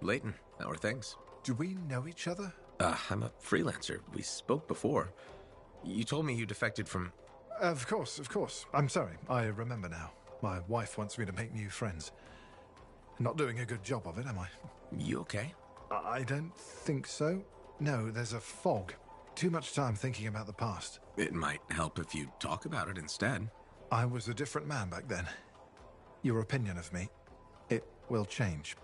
Leighton, how are things? Do we know each other? I'm a freelancer. We spoke before. You told me you defected from... Of course. I'm sorry, I remember now. My wife wants me to make new friends. Not doing a good job of it, am I? You okay? I don't think so. No, there's a fog. Too much time thinking about the past. It might help if you talk about it instead. I was a different man back then. Your opinion of me, it will change.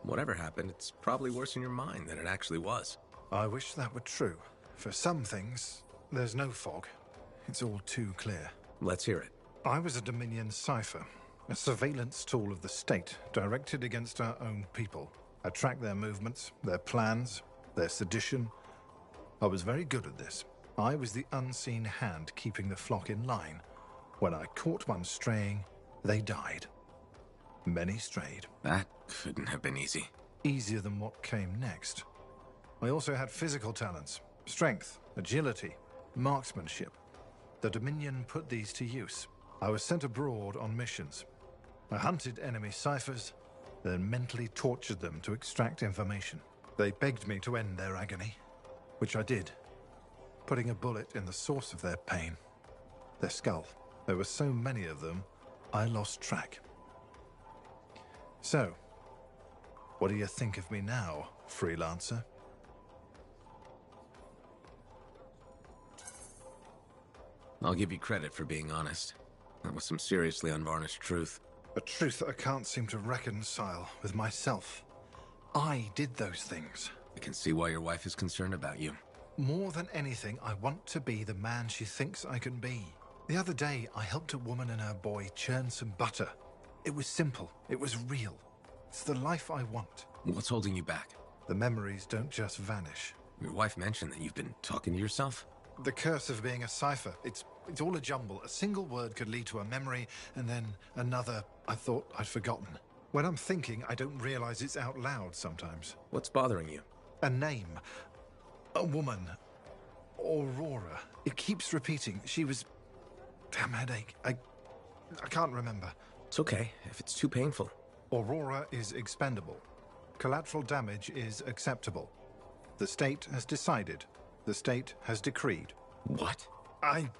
Whatever happened, it's probably worse in your mind than it actually was. I wish that were true. For some things, there's no fog. It's all too clear. Let's hear it. I was a Dominion cipher, a surveillance tool of the state directed against our own people. I tracked their movements, their plans, their sedition. I was very good at this. I was the unseen hand keeping the flock in line. When I caught one straying, they died. Many strayed. That couldn't have been easy. Easier than what came next. I also had physical talents, strength, agility, marksmanship. The Dominion put these to use. I was sent abroad on missions. I hunted enemy ciphers, then mentally tortured them to extract information. They begged me to end their agony, which I did, putting a bullet in the source of their pain, their skull. There were so many of them, I lost track. So, what do you think of me now, freelancer? I'll give you credit for being honest. That was some seriously unvarnished truth. A truth that I can't seem to reconcile with myself. I did those things. I can see why your wife is concerned about you. More than anything, I want to be the man she thinks I can be. The other day, I helped a woman and her boy churn some butter. It was simple. It was real. It's the life I want. What's holding you back? The memories don't just vanish. Your wife mentioned that you've been talking to yourself? The curse of being a cipher. It's all a jumble. A single word could lead to a memory, and then another I thought I'd forgotten. When I'm thinking, I don't realize it's out loud sometimes. What's bothering you? A name. A woman. Aurora. It keeps repeating. She was... Damn headache. I can't remember. It's okay, if it's too painful. Aurora is expendable. Collateral damage is acceptable. The state has decided. The state has decreed. What? I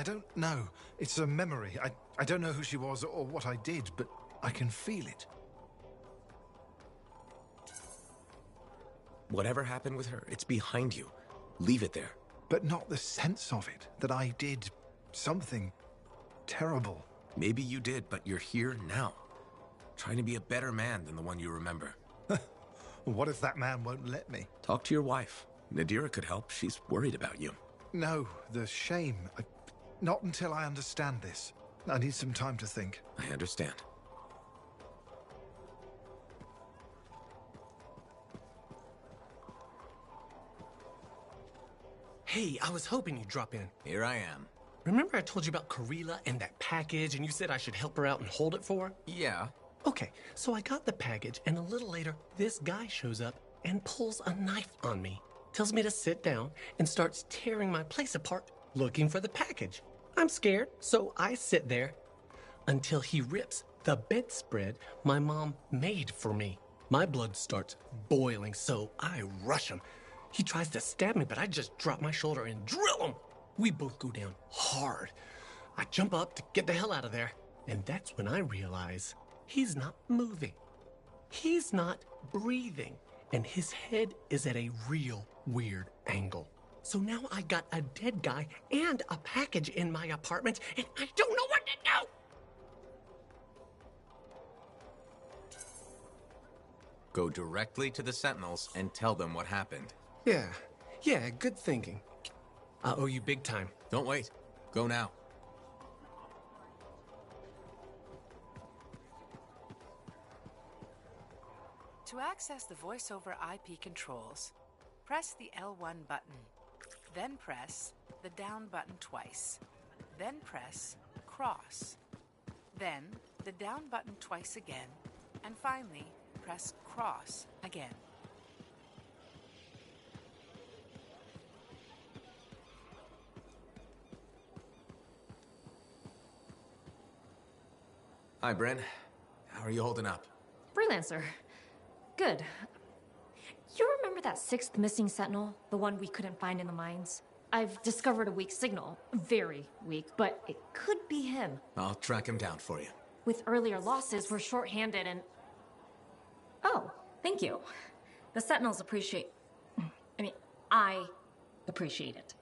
don't know. It's a memory. I don't know who she was or what I did, but I can feel it. Whatever happened with her, it's behind you. Leave it there. But not the sense of it, that I did something terrible. Maybe you did, but you're here now. Trying to be a better man than the one you remember. What if that man won't let me? Talk to your wife. Nadira could help. She's worried about you. No, the shame. Not until I understand this. I need some time to think. I understand. Hey, I was hoping you'd drop in. Here I am. Remember I told you about Karila and that package, and you said I should help her out and hold it for her? Yeah. Okay, so I got the package, and a little later, this guy shows up and pulls a knife on me. Tells me to sit down and starts tearing my place apart, looking for the package. I'm scared, so I sit there until he rips the bedspread my mom made for me. My blood starts boiling, so I rush him. He tries to stab me, but I just drop my shoulder and drill him. We both go down hard. I jump up to get the hell out of there, and that's when I realize he's not moving. He's not breathing, and his head is at a real weird angle. So now I got a dead guy and a package in my apartment, and I don't know what to do! Go directly to the Sentinels and tell them what happened. Yeah, good thinking. I owe you big time. Don't wait. Go now. To access the voice-over IP controls, press the L1 button, then press the down button twice, then press cross, then the down button twice again, and finally press cross again. Hi, Brent. How are you holding up? Freelancer. Good. You remember that sixth missing sentinel? The one we couldn't find in the mines? I've discovered a weak signal. Very weak, but it could be him. I'll track him down for you. With earlier losses, we're short-handed and... Oh, thank you. The sentinels appreciate... I appreciate it.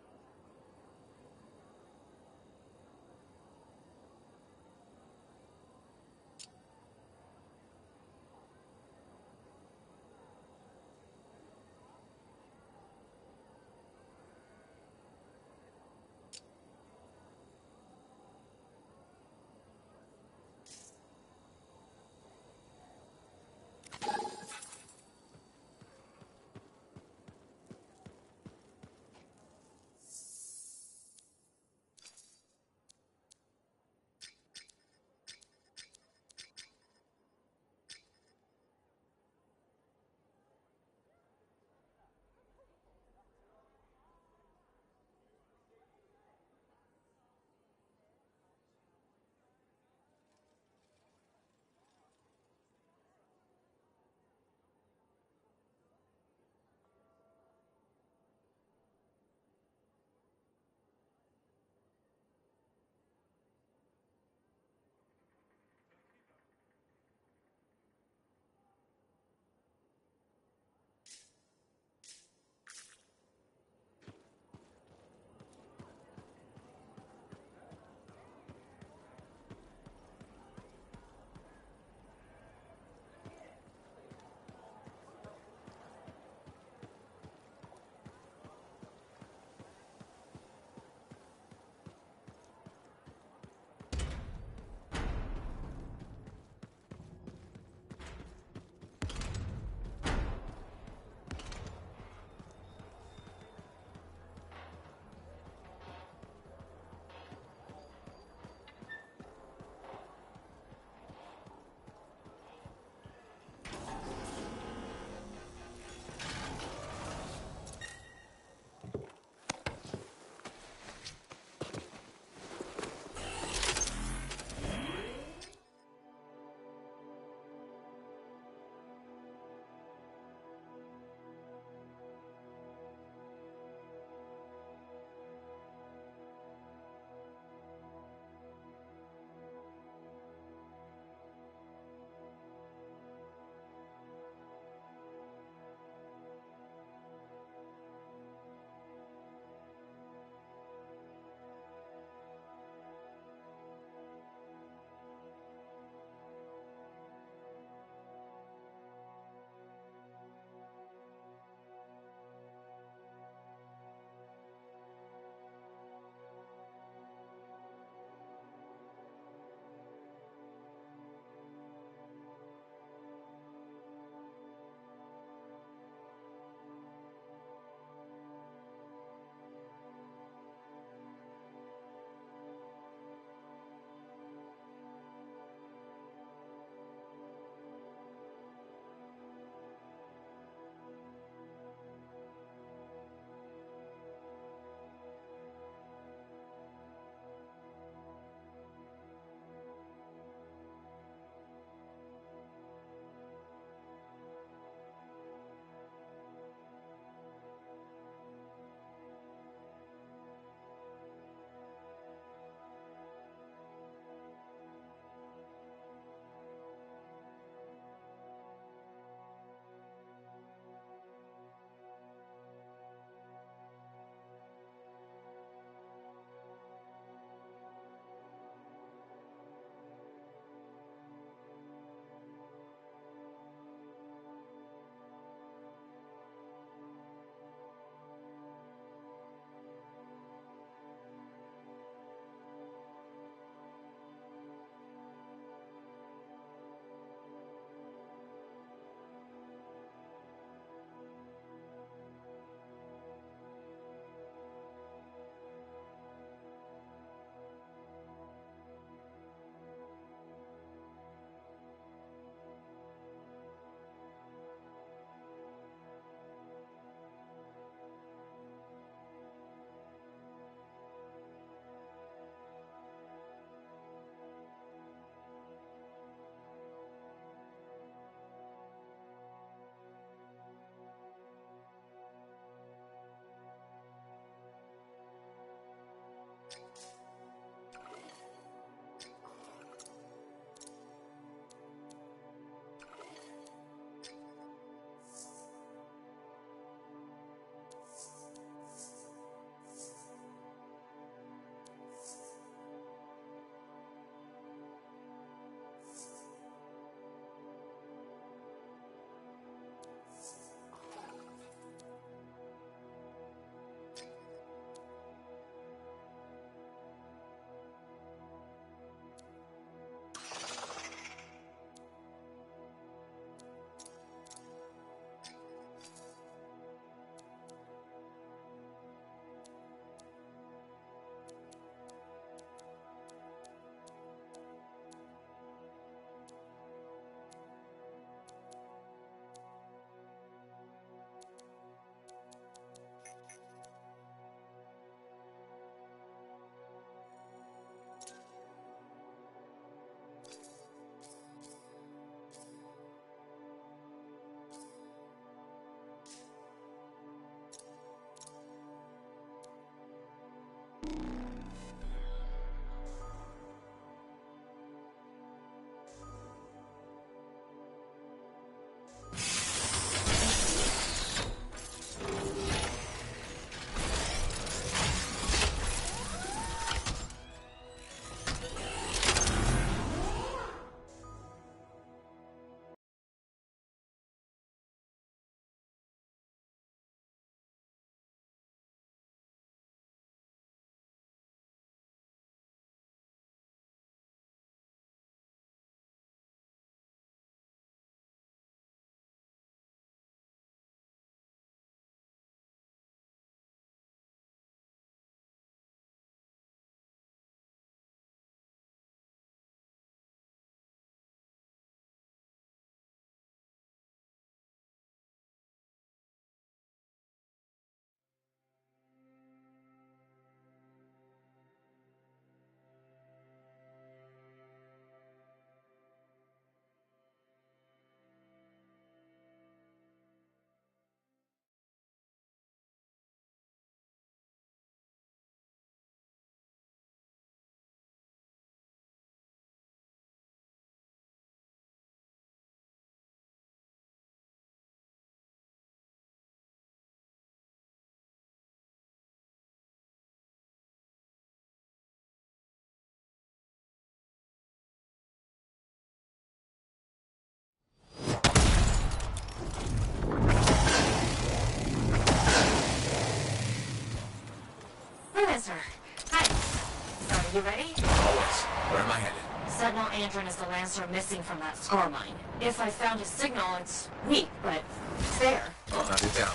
Lancer. Hi. So, are you ready? Always. Where am I headed? Sentinel Andron is the Lancer missing from that score mine. If I found his signal, it's weak, but it's there. I'll hunt it down.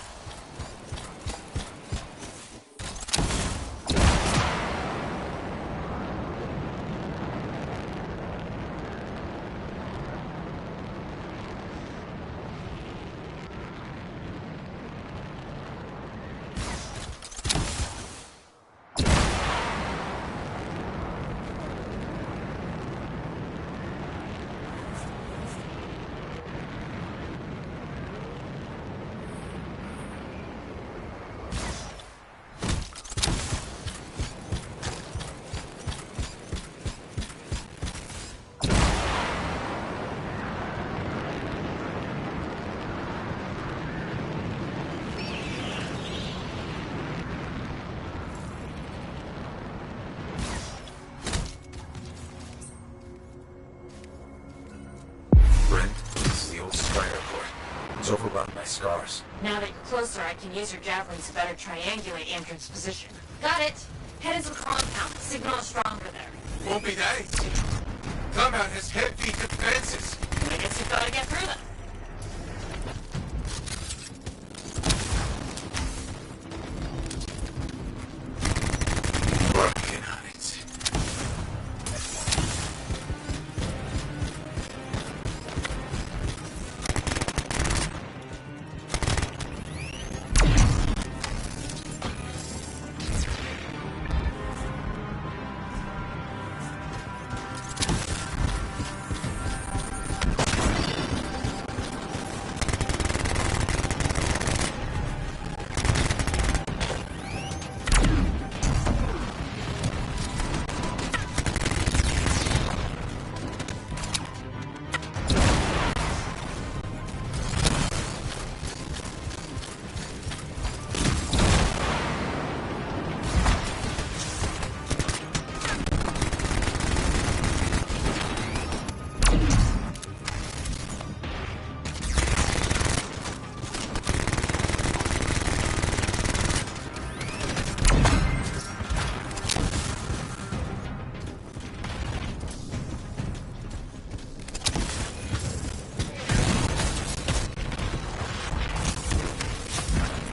Overrun by scars. Now that you're closer, I can use your javelins to better triangulate Andron's position. Got it! Head into the compound. Signal is stronger there. Won't be that easy. Compound has heavy defenses. I guess you've got to get through them. Working on it.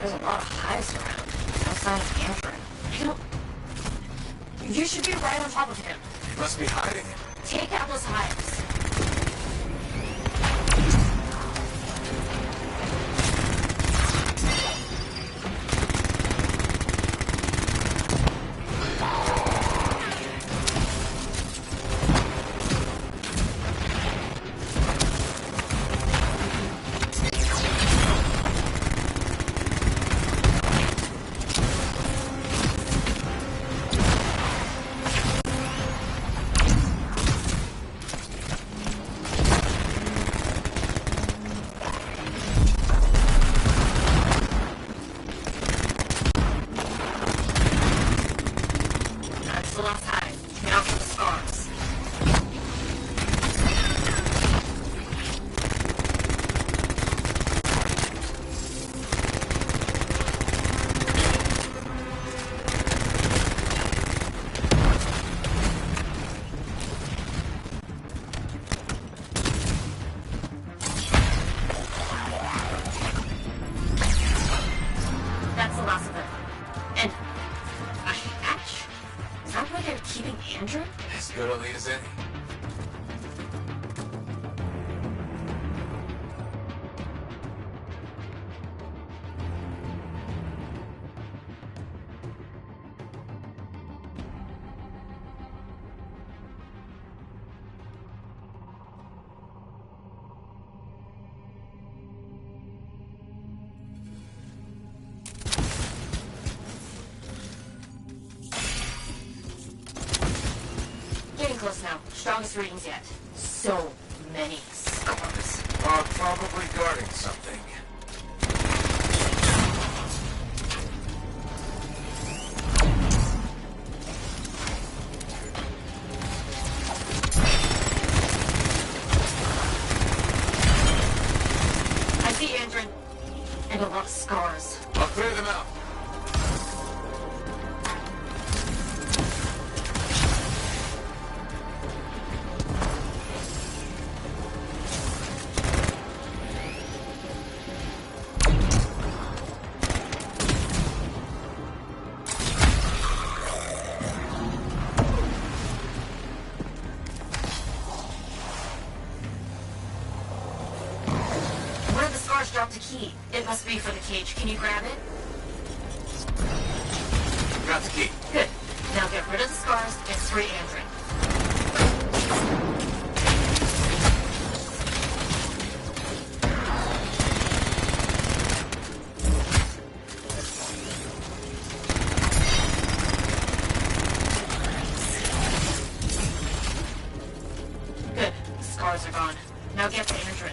There's a lot of hives around. No sign of Andron. You should be right on top of him. He must be hiding. Take out those hives. As good a lead as any. Close now. Strongest readings yet. So many scars. Are probably guarding something. I see Andron. And a lot of scars. I'll clear them out. key. It must be for the cage. Can you grab it? Got the key. Good. Now get rid of the scars and free Andrew. Good. The scars are gone. Now get to Andrew.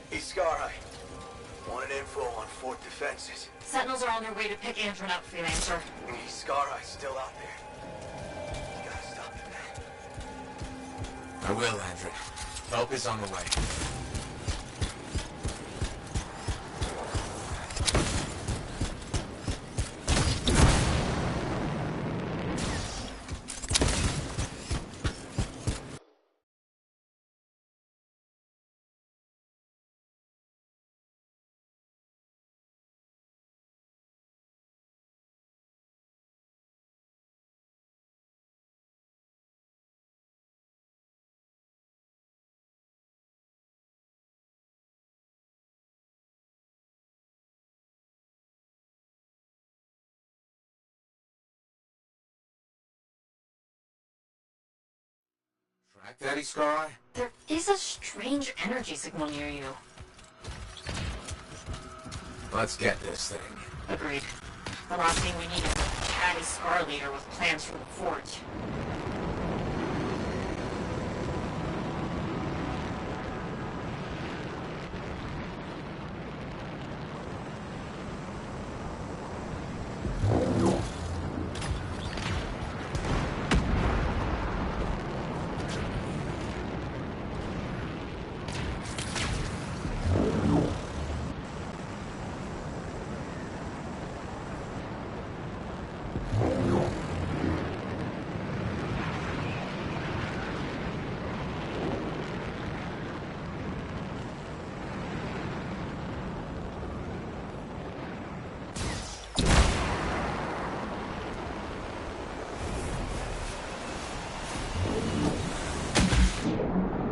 Hey, Scar, I wanted info on Fort defenses. Sentinels are on their way to pick Andrew up, Freelancer. Hey, Scar, still out there. You gotta stop it, man. I will, Andrew. Help is on the way. Track Daddy Scar? There is a strange energy signal near you. Let's get this thing. Agreed. The last thing we need is a catty Scar leader with plans for the fort.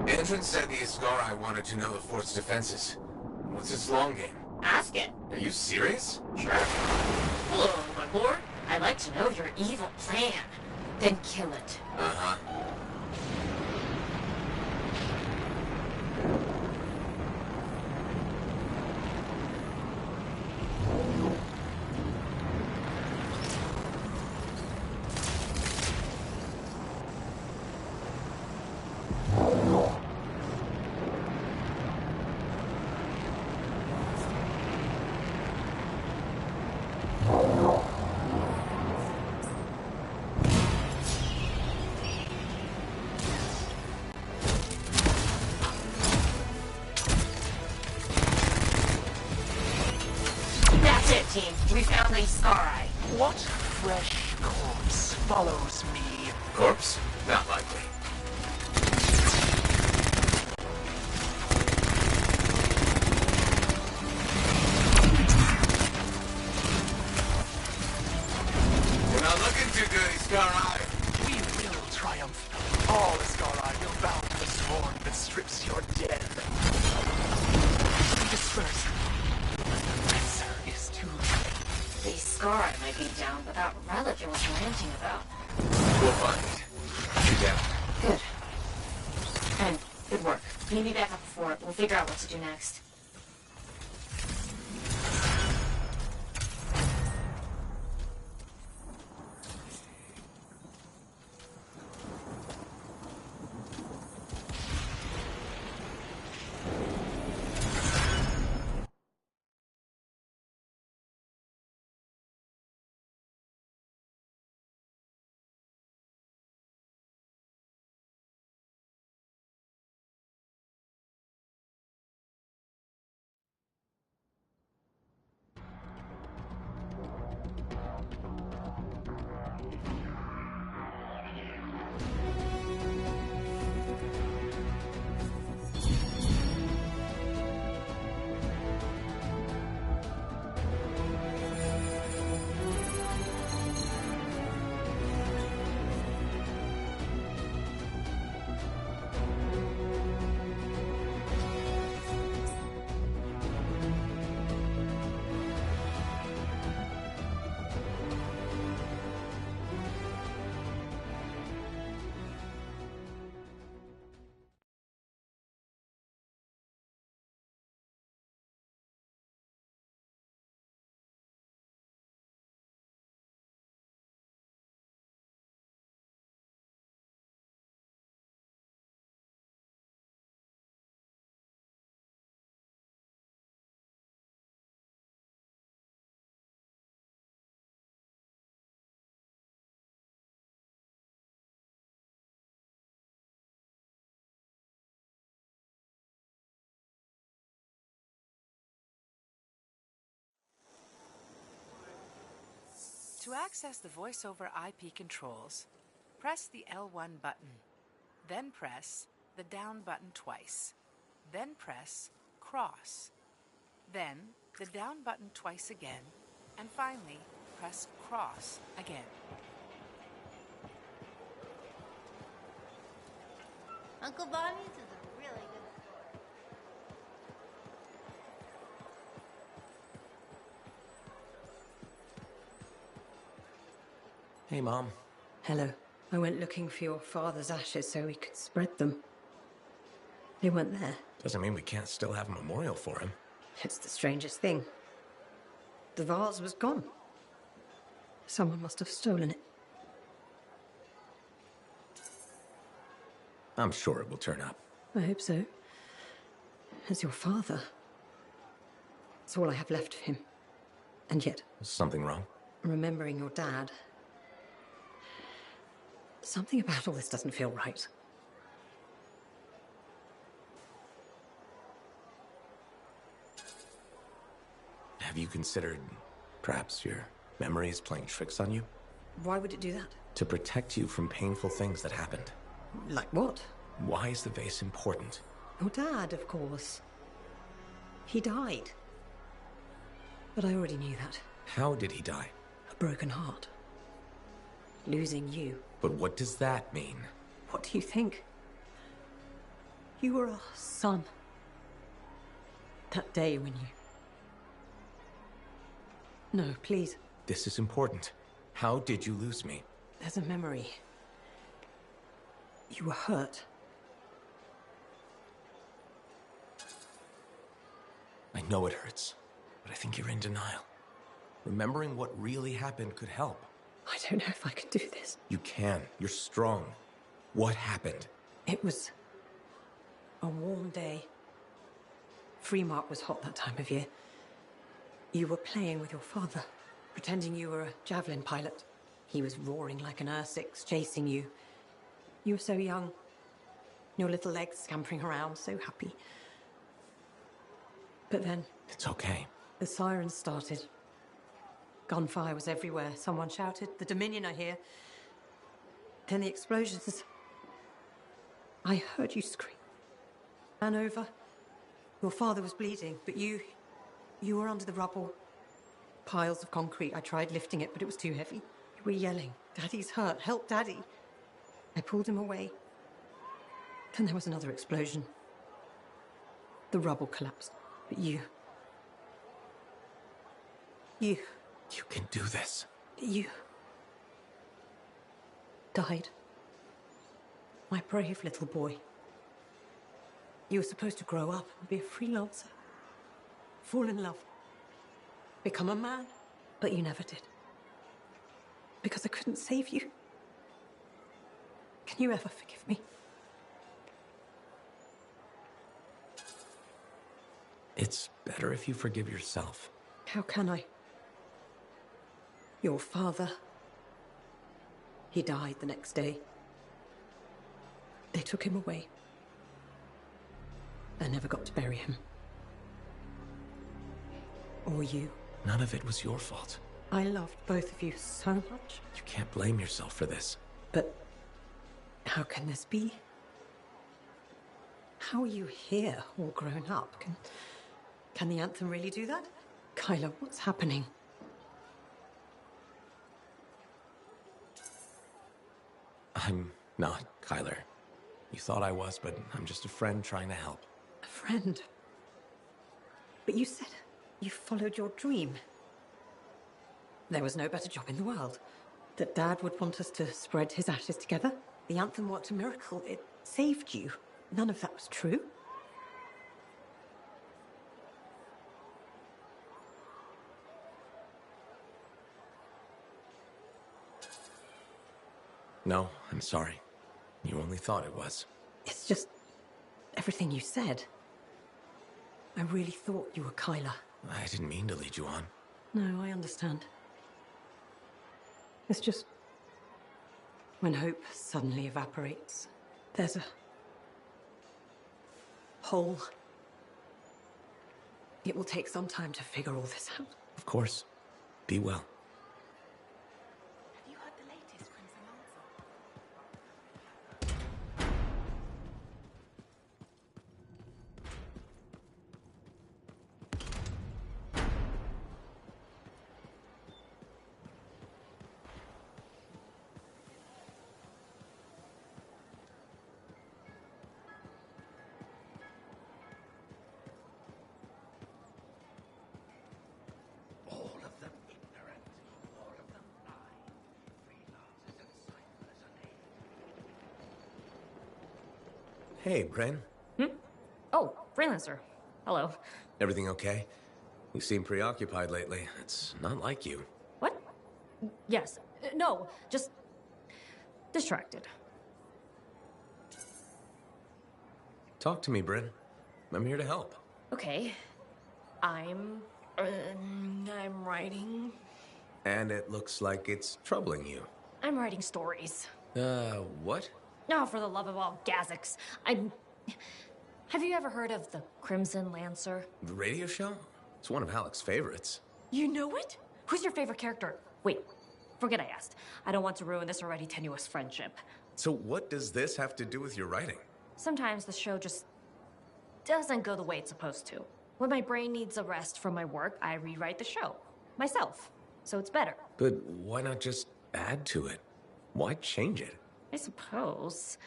Entrance said the Ascarai wanted to know the fort's defenses. What's its long game? Ask it. Are you serious? Sure. Hello, my lord. I'd like to know your evil plan. Then kill it. Uh-huh. That's it, team. We found the Scar-Eye. What fresh corpse follows me? Corpse? Not likely. We're not looking too good, Ascarai. We will triumph. All Ascarai will bow to the sword that strips your dead. We disperse. The answer is to The Scar-Eye might be down, but that relic it was ranting about. We'll find it. You're down. Good. And good work. Meet me back up before it. We'll figure out what to do next. To access the voice over IP controls, press the L1 button. Then press the down button twice. Then press cross. Then the down button twice again. And finally, press cross again. Uncle Bonnie's is a really good store. Hey, Mom. Hello. I went looking for your father's ashes so we could spread them. They weren't there. Doesn't mean we can't still have a memorial for him. It's the strangest thing. The vase was gone. Someone must have stolen it. I'm sure it will turn up. I hope so. As your father. It's all I have left of him. And yet, Is something wrong? remembering your dad, something about all this doesn't feel right. Have you considered perhaps your memory is playing tricks on you? Why would it do that? To protect you from painful things that happened. Like what? Why is the vase important? Your dad, of course. He died. But I already knew that. How did he die? A broken heart. Losing you. But what does that mean? What do you think? You were our son. That day when you... No, please. This is important. How did you lose me? There's a memory. You were hurt. I know it hurts, but I think you're in denial. Remembering what really happened could help. I don't know if I can do this. You can. You're strong. What happened? It was a warm day. Fremont was hot that time of year. You were playing with your father, pretending you were a javelin pilot. He was roaring like an Ursix, chasing you. You were so young. Your little legs scampering around, so happy. But then... It's okay. The sirens started. Gunfire was everywhere. Someone shouted, "The Dominion are here." Then the explosions. I heard you scream. Ran over. Your father was bleeding, but you were under the rubble. Piles of concrete. I tried lifting it, but it was too heavy. You were yelling, "Daddy's hurt. Help Daddy." I pulled him away. Then there was another explosion. The rubble collapsed. But you... You can do this. You... died. My brave little boy. You were supposed to grow up and be a freelancer. Fall in love. Become a man. But you never did. Because I couldn't save you. Can you ever forgive me? It's better if you forgive yourself. How can I? Your father... he died the next day. They took him away. I never got to bury him. Or you. None of it was your fault. I loved both of you so much. You can't blame yourself for this. But how can this be? How are you here, all grown up? Can the Anthem really do that? Kyla, what's happening? I'm not, Kyler. You thought I was, but I'm just a friend trying to help. A friend? But you said you followed your dream. There was no better job in the world. That Dad would want us to spread his ashes together. The Anthem worked a miracle. It saved you. None of that was true. No, I'm sorry. You only thought it was. It's just everything you said. I really thought you were Kyla. I didn't mean to lead you on. No, I understand. It's just when hope suddenly evaporates, there's a hole. It will take some time to figure all this out. Of course. Be well. Hey, Bryn. Oh, freelancer. Hello. Everything okay? You seem preoccupied lately. It's not like you. What? Yes. No, just distracted. Talk to me, Bryn. I'm here to help. Okay. I'm writing. And it looks like it's troubling you. I'm writing stories. What? Oh, for the love of all Gazics. Have you ever heard of the Crimson Lancer? The radio show? It's one of Halleck's favorites. You know it? Who's your favorite character? Wait, forget I asked. I don't want to ruin this already tenuous friendship. So what does this have to do with your writing? Sometimes the show just doesn't go the way it's supposed to. When my brain needs a rest from my work, I rewrite the show. Myself. So it's better. But why not just add to it? Why change it? I suppose.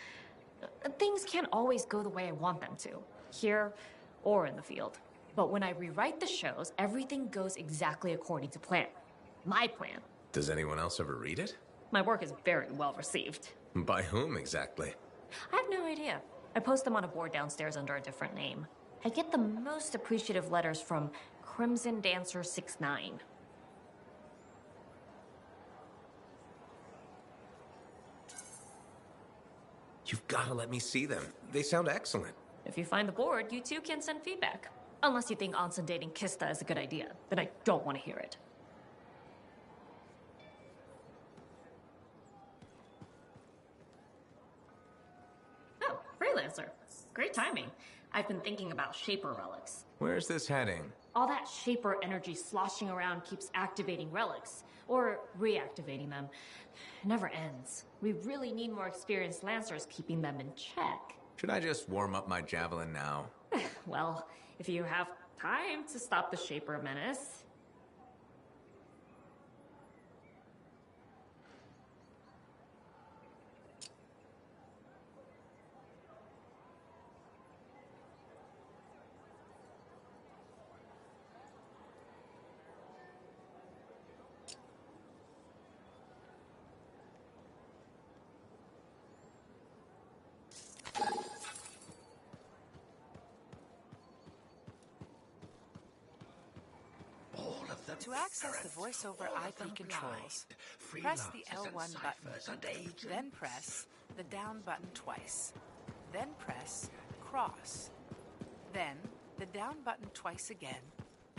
Things can't always go the way I want them to. Here or in the field. But when I rewrite the shows, everything goes exactly according to plan. My plan. Does anyone else ever read it? My work is very well received. By whom exactly? I have no idea. I post them on a board downstairs under a different name. I get the most appreciative letters from Crimson Dancer 69. You've got to let me see them. They sound excellent. If you find the board, you too can send feedback. Unless you think Anson dating Kista is a good idea, then I don't want to hear it. Oh, freelancer. Great timing. I've been thinking about Shaper relics. Where's this heading? All that Shaper energy sloshing around keeps activating relics, or reactivating them. It never ends. We really need more experienced Lancers keeping them in check. Should I just warm up my javelin now? Well, if you have time to stop the Shaper menace. To access the voice-over IP controls, press the L1 button, then press the down button twice, then press cross, then the down button twice again,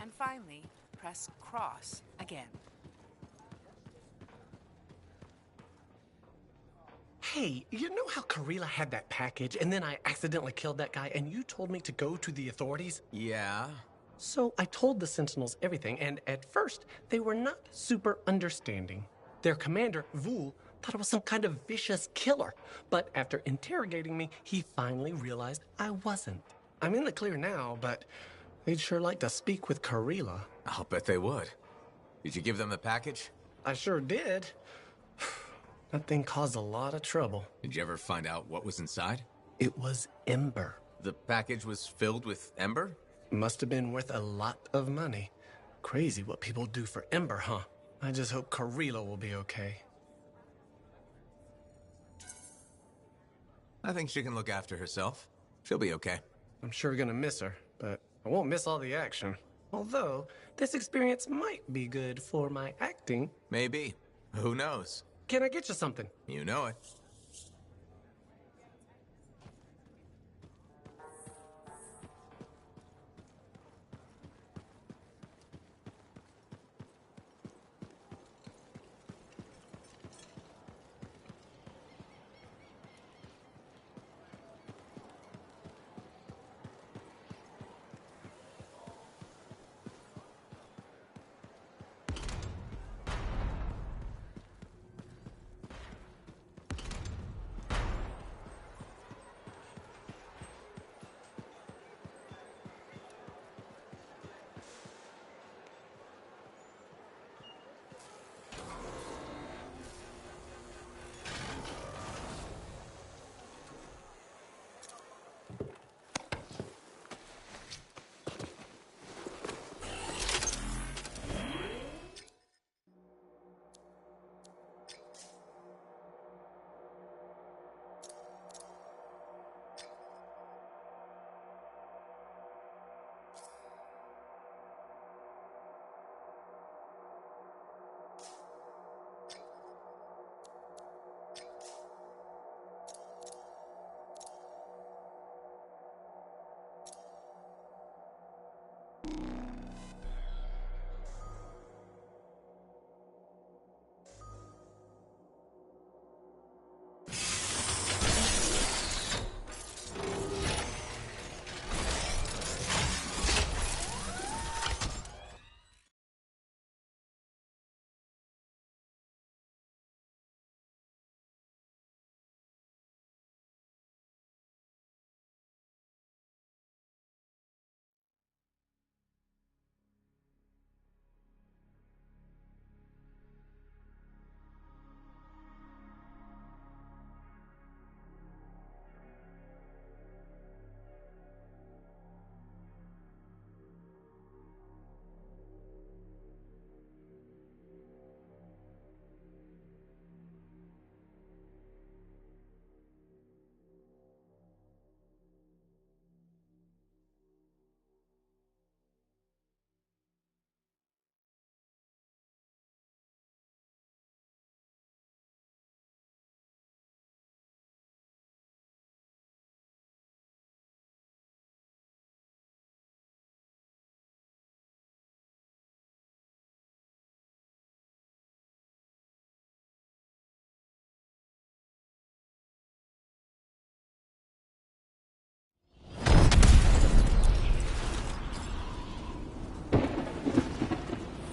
and finally press cross again. Hey, you know how Karila had that package and then I accidentally killed that guy and you told me to go to the authorities? Yeah? So I told the Sentinels everything, and at first, they were not super understanding. Their commander, Vul, thought I was some kind of vicious killer. But after interrogating me, he finally realized I wasn't. I'm in the clear now, but they'd sure like to speak with Karila. I'll bet they would. Did you give them the package? I sure did. That thing caused a lot of trouble. Did you ever find out what was inside? It was Ember. The package was filled with Ember? Must have been worth a lot of money. Crazy what people do for Ember, huh? I just hope Karila will be okay. I think she can look after herself. She'll be okay. I'm sure gonna miss her, but I won't miss all the action. Although, this experience might be good for my acting. Maybe. Who knows? Can I get you something? You know it.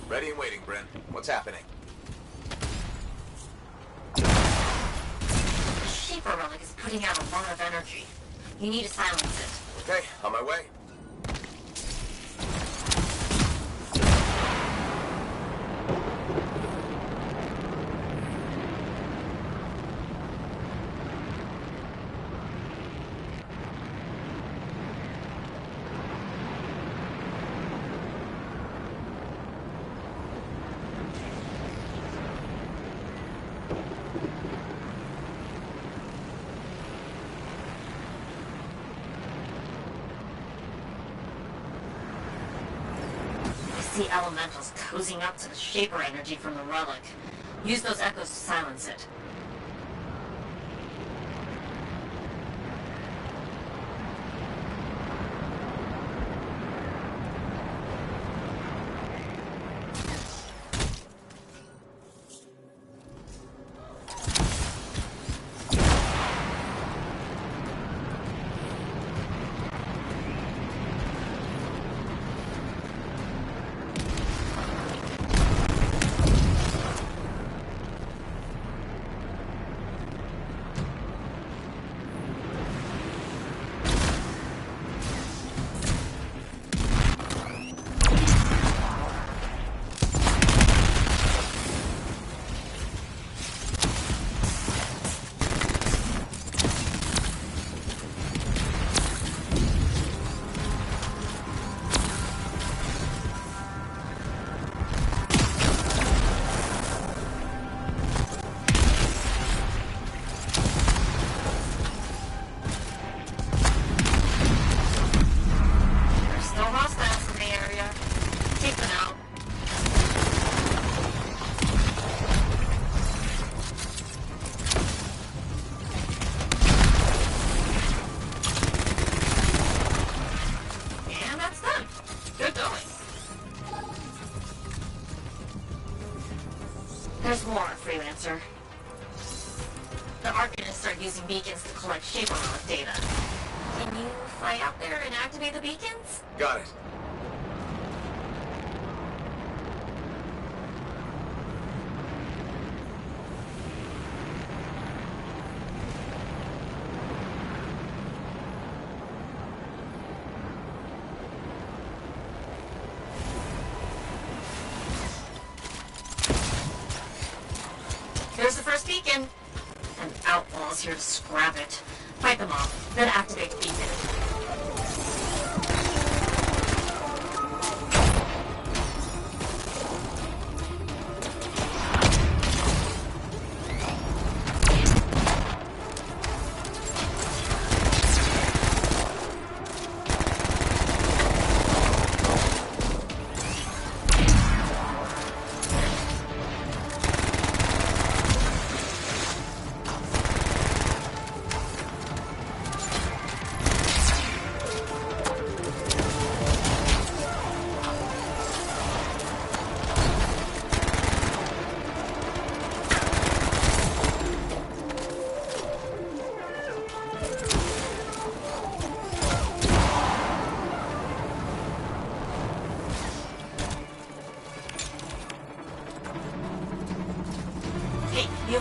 Ready and waiting, Bryn. What's happening? The Shaper relic is putting out a lot of energy. You need to silence it. Okay, on my way. See elementals cozying up to the Shaper energy from the relic. Use those echoes to silence it. There's more, Freelancer. The Arcanists are using beacons to collect Shaper relic data. Can you fly out there and activate the beacons? Got it. Here's the first beacon. An outlaw's here to scrap it. Fight them off, then activate the beacon.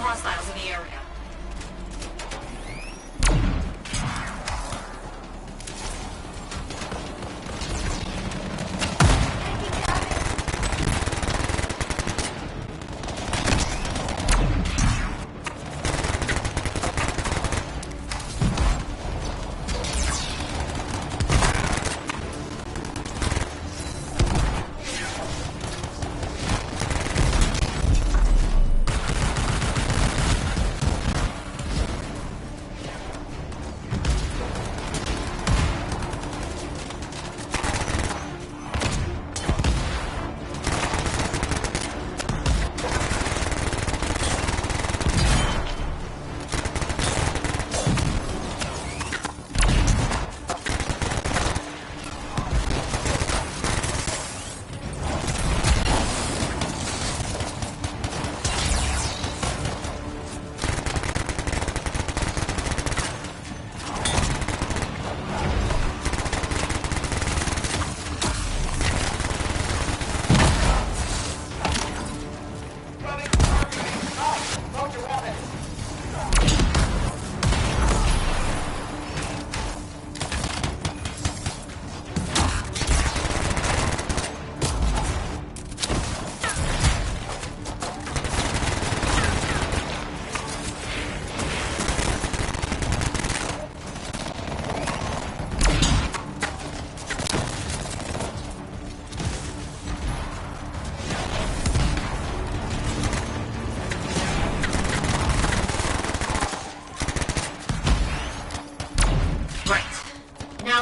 hostiles in the area.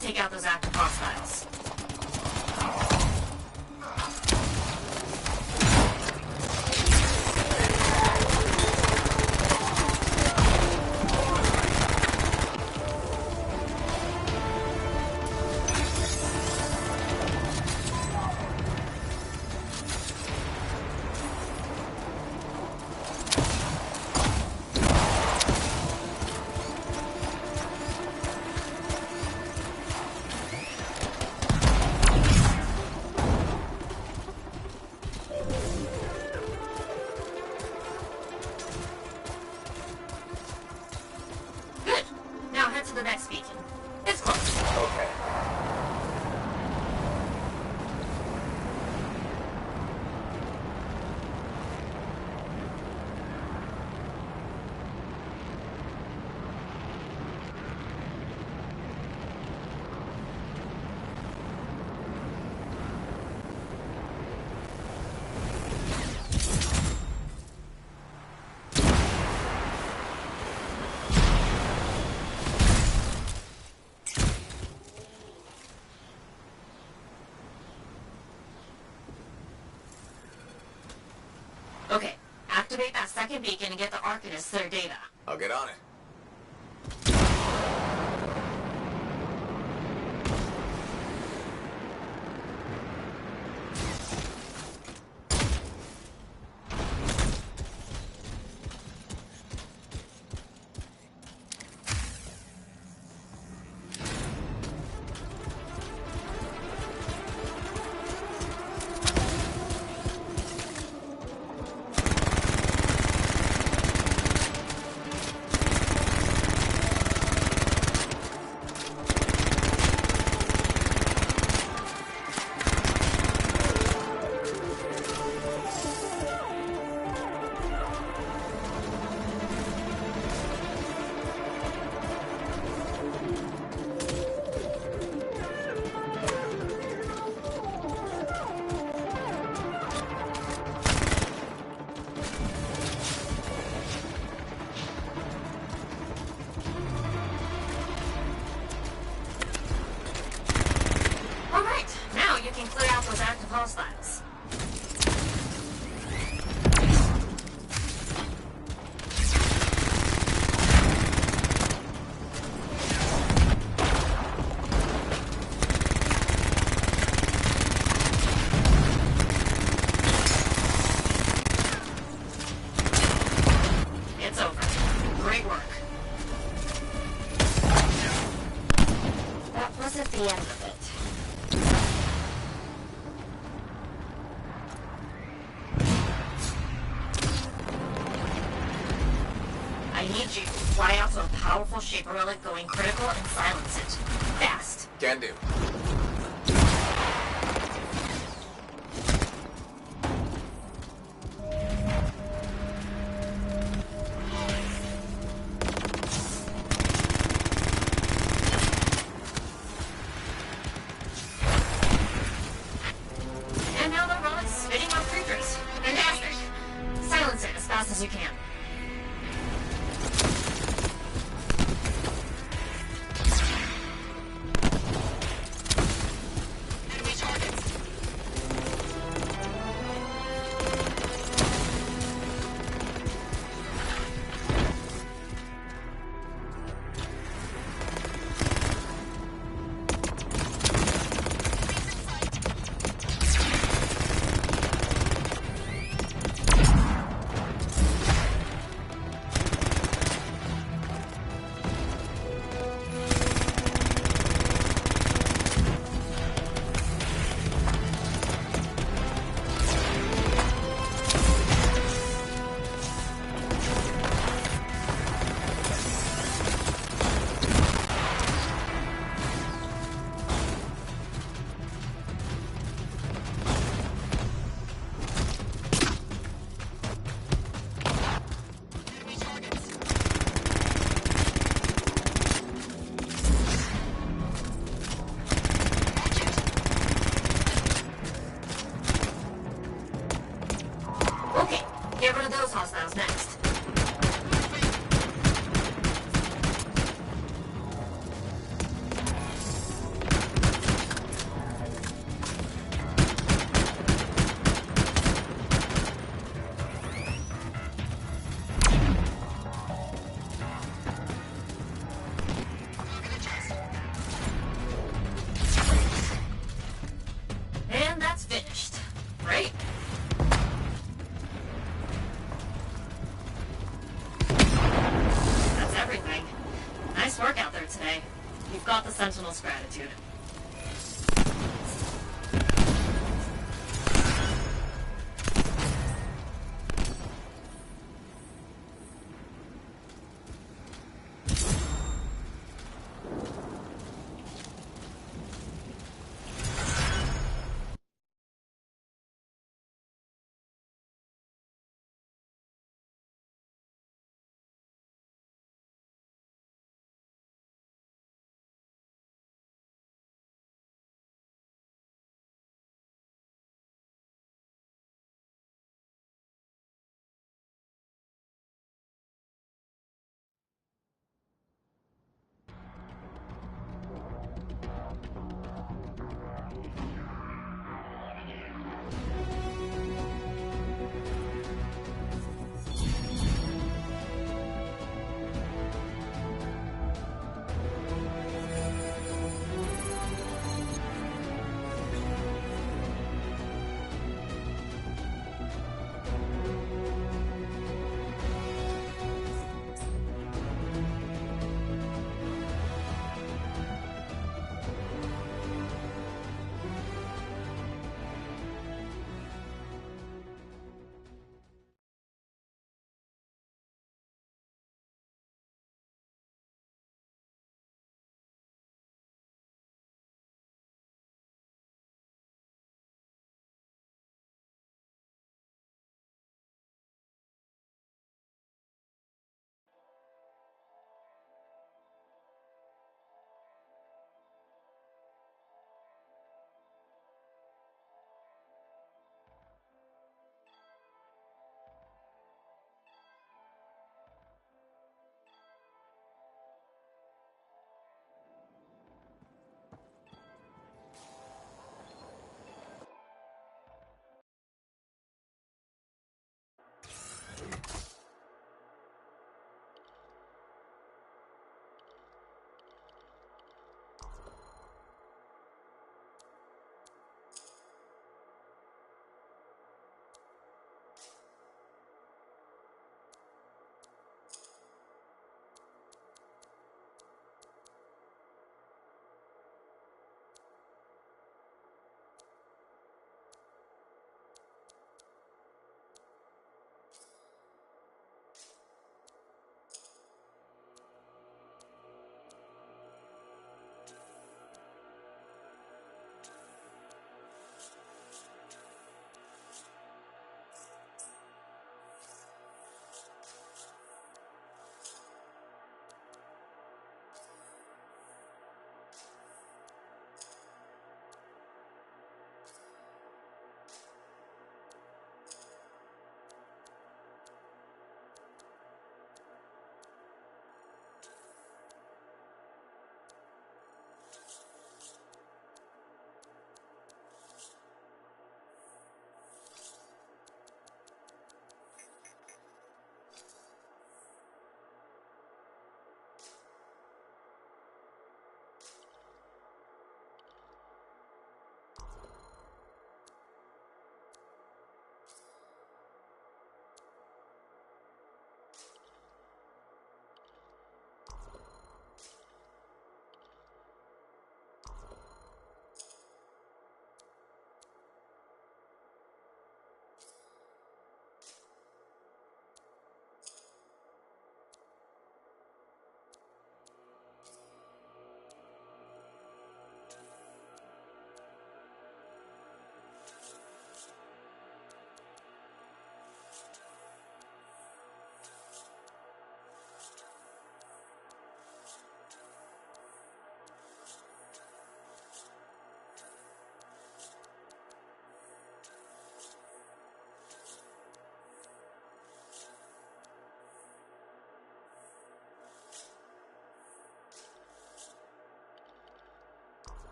Take out those active hostiles. To the next beacon. It's close. Okay. Okay, activate that second beacon and get the Arcanists their data. I'll get on it. hostiles. It's over. Great work. That wasn't the end of it. powerful shaper relic going critical and silence it. Fast. Can do. And now the relic's spitting off creatures. Fantastic. Silence it as fast as you can. Okay, get rid of those hostiles next. And that's finished. Great. That's everything. Nice work out there today. You've got the Sentinel's gratitude.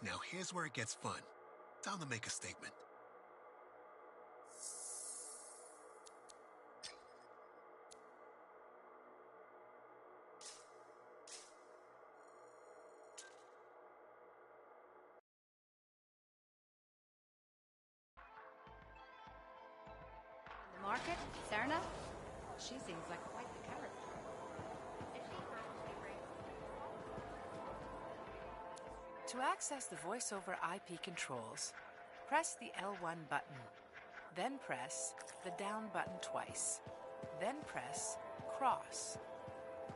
Now here's where it gets fun. Time to make a statement. The market, Serna? She seems like quite the character. To access the voice-over IP controls, press the L1 button, then press the down button twice, then press cross,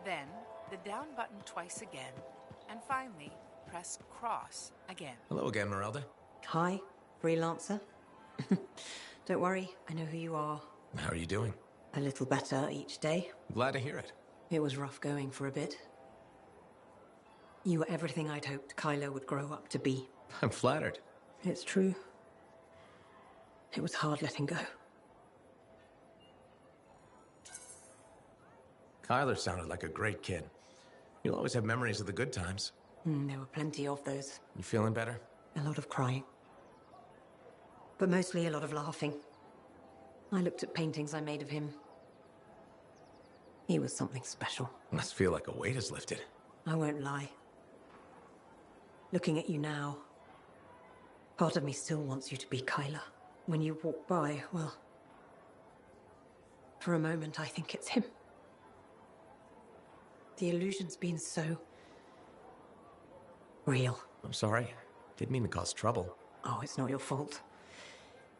then the down button twice again, and finally press cross again. Hello again, Merelda. Hi, freelancer. Don't worry, I know who you are. How are you doing? A little better each day. Glad to hear it. It was rough going for a bit. You were everything I'd hoped Kylo would grow up to be. I'm flattered. It's true. It was hard letting go. Kyler sounded like a great kid. You'll always have memories of the good times. There were plenty of those. You feeling better? A lot of crying. But mostly a lot of laughing. I looked at paintings I made of him. He was something special. Must feel like a weight is lifted. I won't lie. Looking at you now, part of me still wants you to be Kyla. When you walk by, well, for a moment I think it's him. The illusion's been so real. I'm sorry. Didn't mean to cause trouble. Oh, it's not your fault.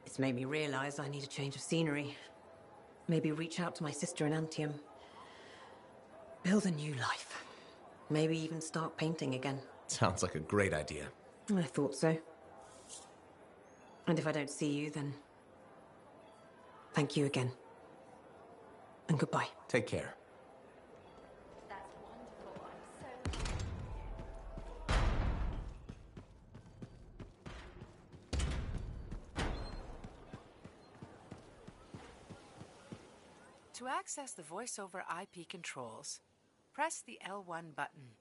It's made me realize I need a change of scenery. Maybe reach out to my sister in Anthem. Build a new life. Maybe even start painting again. Sounds like a great idea. I thought so. And if I don't see you, then thank you again. And goodbye. Take care. That's wonderful. To access the voice-over IP controls, press the L1 button,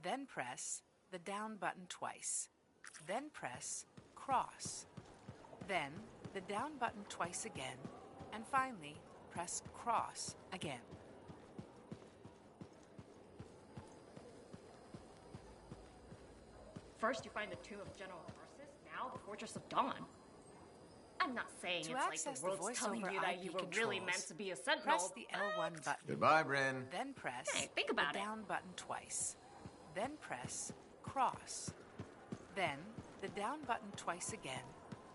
then press the down button twice, then press cross, then the down button twice again, and finally press cross again. First you find the tomb of General Versus, now the Fortress of Dawn. I'm not saying To it's like access the world's telling voice-over you that IP you were really controls, meant to be a sentinel. Press the L1 button. Goodbye, Bryn. Then press Hey, think about the it. down button twice. Then press cross. Then the down button twice again.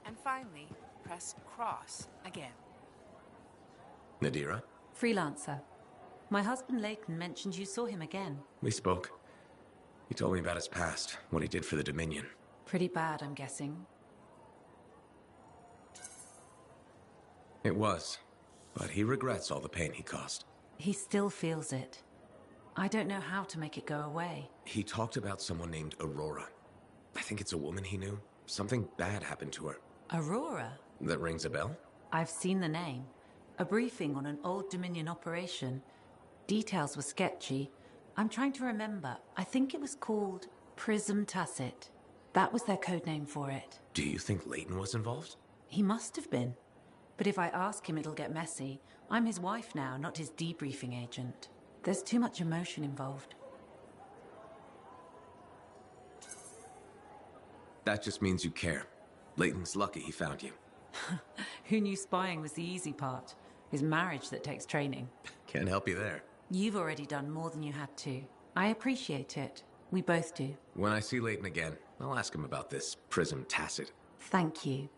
And finally, press cross again. Nadira? Freelancer. My husband Leighton mentioned you saw him again. We spoke. He told me about his past, what he did for the Dominion. Pretty bad, I'm guessing. It was, but he regrets all the pain he caused. He still feels it. I don't know how to make it go away. He talked about someone named Aurora. I think it's a woman he knew. Something bad happened to her. Aurora? That rings a bell? I've seen the name. A briefing on an old Dominion operation. Details were sketchy. I'm trying to remember. I think it was called Prism Tacit. That was their code name for it. Do you think Leighton was involved? He must have been. But if I ask him, it'll get messy. I'm his wife now, not his debriefing agent. There's too much emotion involved. That just means you care. Leighton's lucky he found you. Who knew spying was the easy part? It's marriage that takes training. Can't help you there. You've already done more than you had to. I appreciate it. We both do. When I see Leighton again, I'll ask him about this Prism Tacit. Thank you.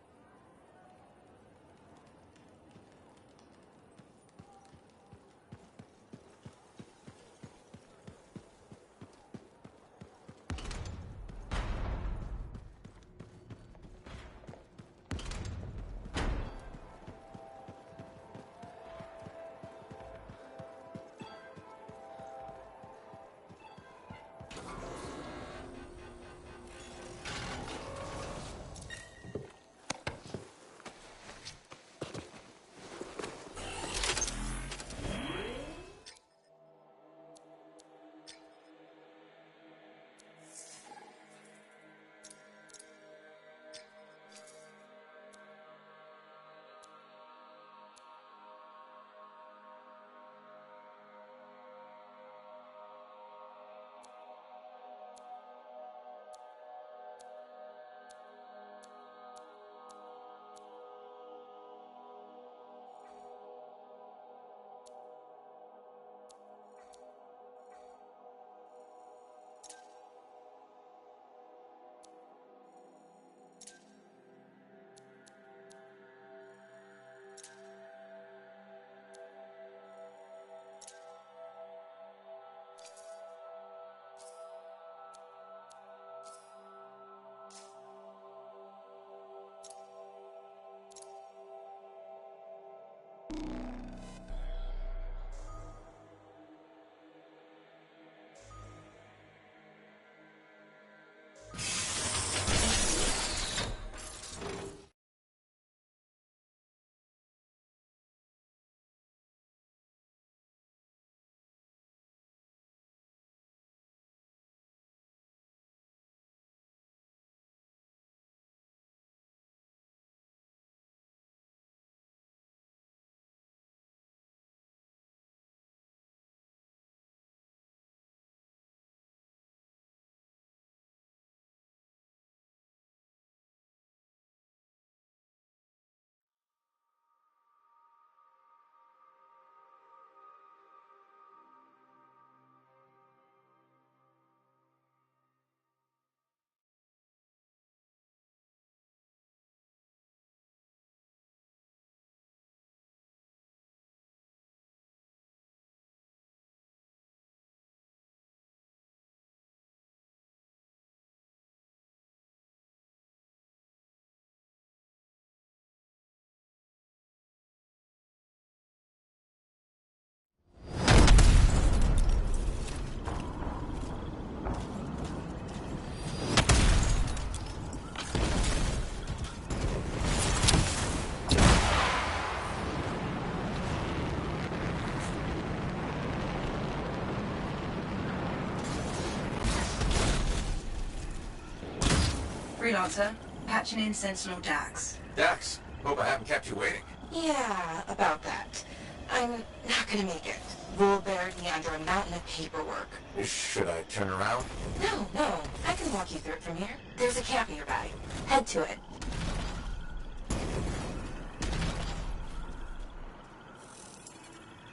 Freelancer, patching in Sentinel Dax. Dax, hope I haven't kept you waiting. Yeah, about that. I'm not gonna make it. Bull buried me under a mountain of paperwork. Should I turn around? No. I can walk you through it from here. There's a camp nearby. Head to it.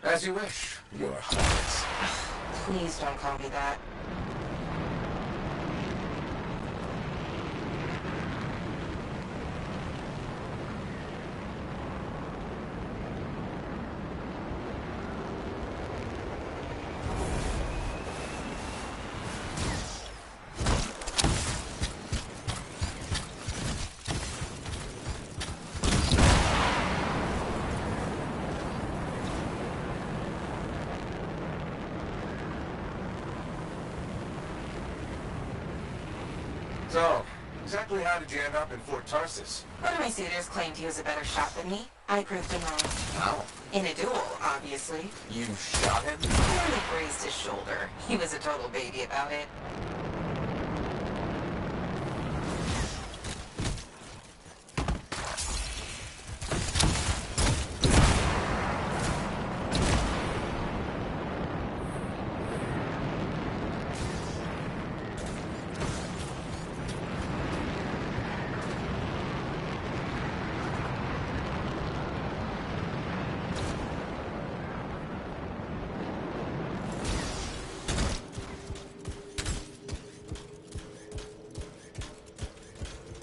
As you wish, Your Highness. Please don't call me that. So, exactly how did you end up in Fort Tarsus? One of my suitors claimed he was a better shot than me. I proved him wrong. How? In a duel, obviously. You shot him? I only grazed his shoulder. He was a total baby about it.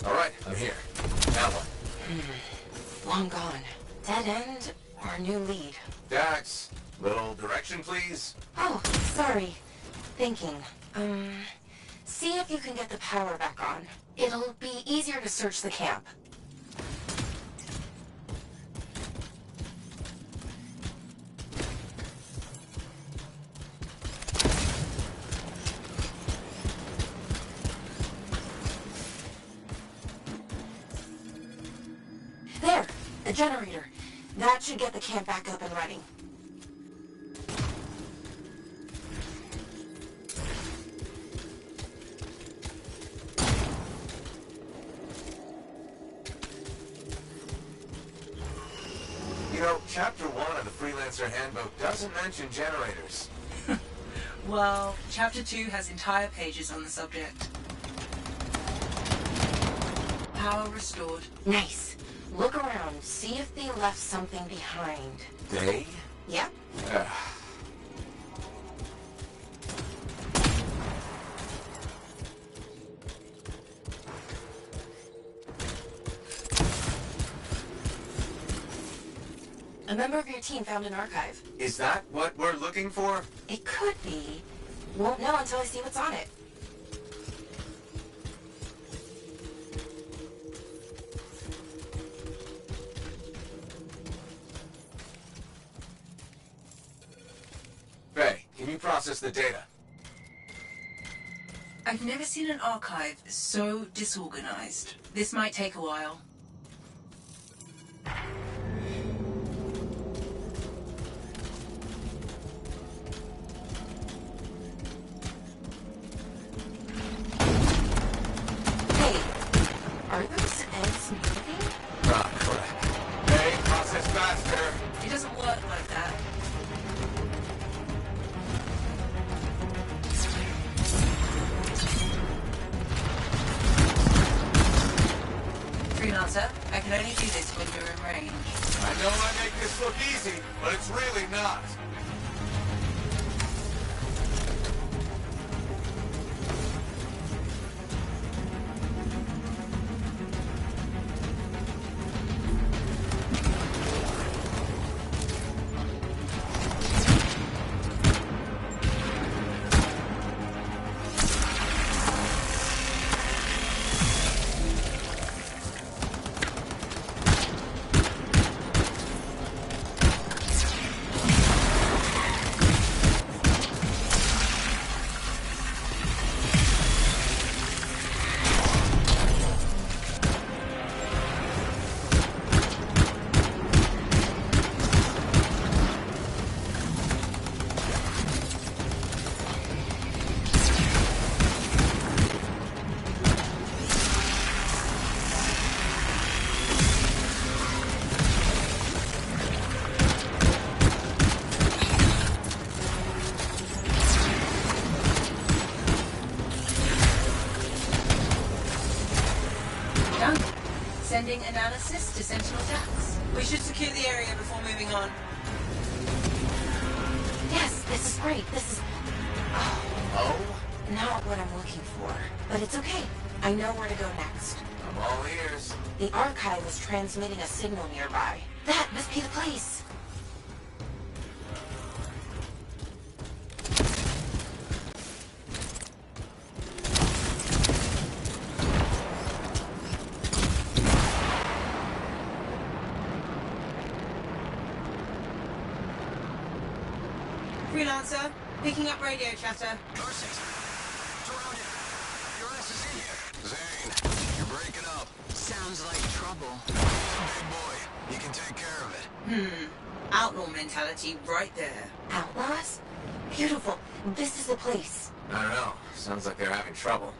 Alright, I'm here. Now what? Long gone. Dead end or new lead? Dax, little direction, please? Oh, sorry. Thinking. See if you can get the power back on. It'll be easier to search the camp. There! The generator. That should get the camp back up and running. You know, Chapter 1 of the Freelancer Handbook doesn't mention generators. Well, Chapter 2 has entire pages on the subject. Power restored. Nice. Look around. See if they left something behind. They? Yep. A member of your team found an archive. Is that what we're looking for? It could be. Won't know until I see what's on it. Faye, can you process the data? I've never seen an archive so disorganized. This might take a while. Are those eggs moving? Ah, crap. Hey, process faster. It doesn't work like that. Freelancer, I can only do this when you're in range. I know I make this look easy, but it's really not. Sending analysis to Sentinel Dax. We should secure the area before moving on. Yes, this is great. This is... Oh? Not what I'm looking for. But it's okay. I know where to go next. I'm all ears. The archive is transmitting a signal nearby. That must be the place. Freelancer, picking up radio chatter. Ursic, surrounded. Your ass is in here. Zane, you're breaking up. Sounds like trouble. Big boy, you can take care of it. Outlaw mentality right there. Outlaws? Beautiful. This is the place. I don't know. Sounds like they're having trouble.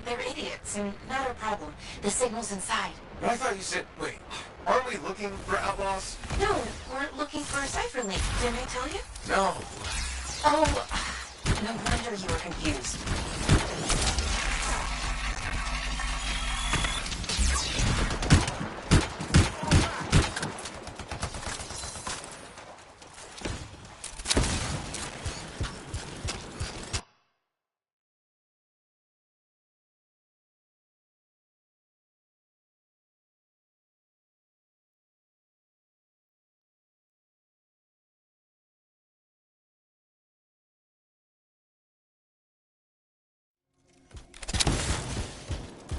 They're idiots, and not our problem. The signal's inside. But I thought you said... Wait, aren't we looking for outlaws? No, we're looking for a cipher link. Didn't I tell you? No. Oh, no wonder you were confused.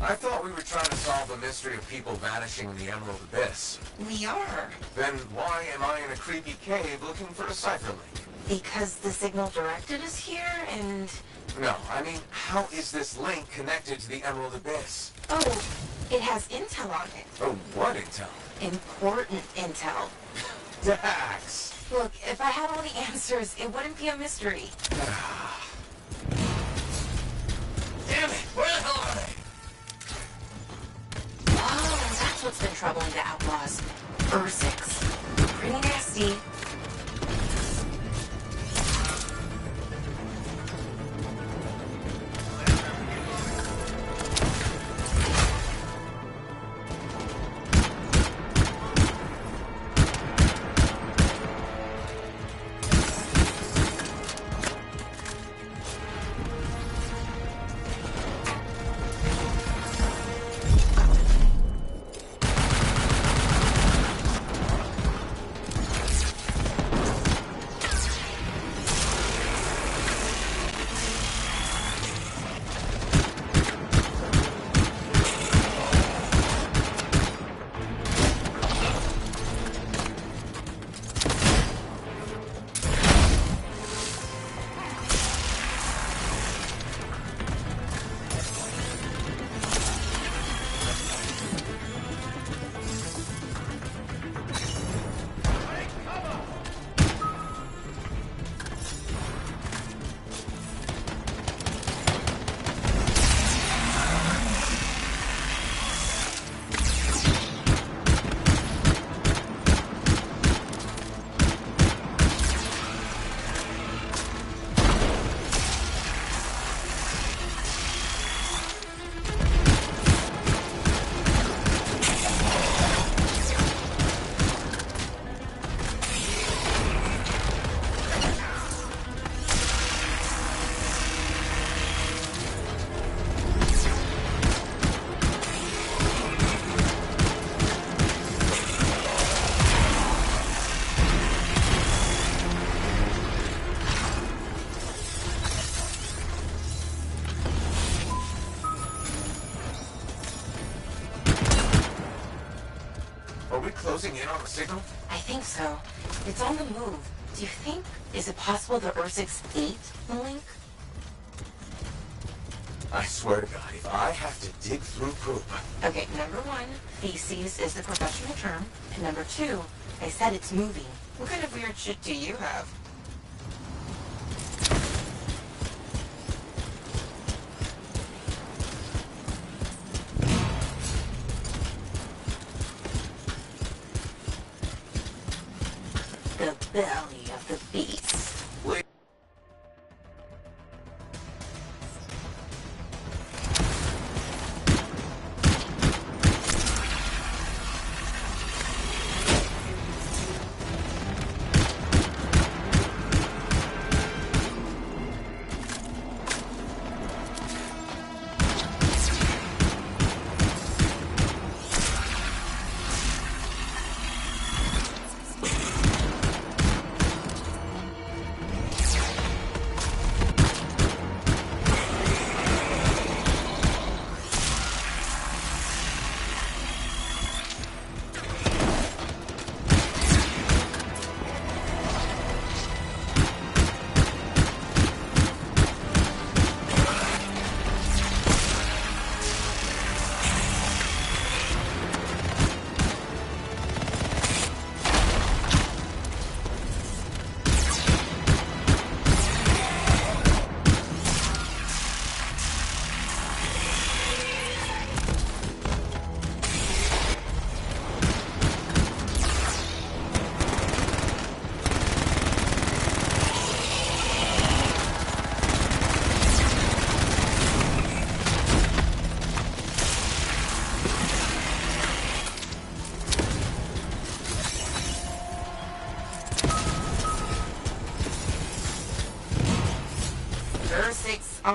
I thought we were trying to solve the mystery of people vanishing in the Emerald Abyss. We are. Then why am I in a creepy cave looking for a cipher link? Because the signal directed us here, and... No, I mean, how is this link connected to the Emerald Abyss? Oh, it has intel on it. Oh, what intel? Important intel. Dax! Look, if I had all the answers, it wouldn't be a mystery. Damn it! Where the hell are they? Oh, that's what's been troubling the outlaws. Ursics. Pretty nasty. Closing in on the signal? I think so. It's on the move. Do you think... Is it possible the Ursics ate the link? I swear to God, if I have to dig through poop... Okay, number one, feces is the professional term. And number two, I said it's moving. What kind of weird shit do you have? The belly of the beast. Wait.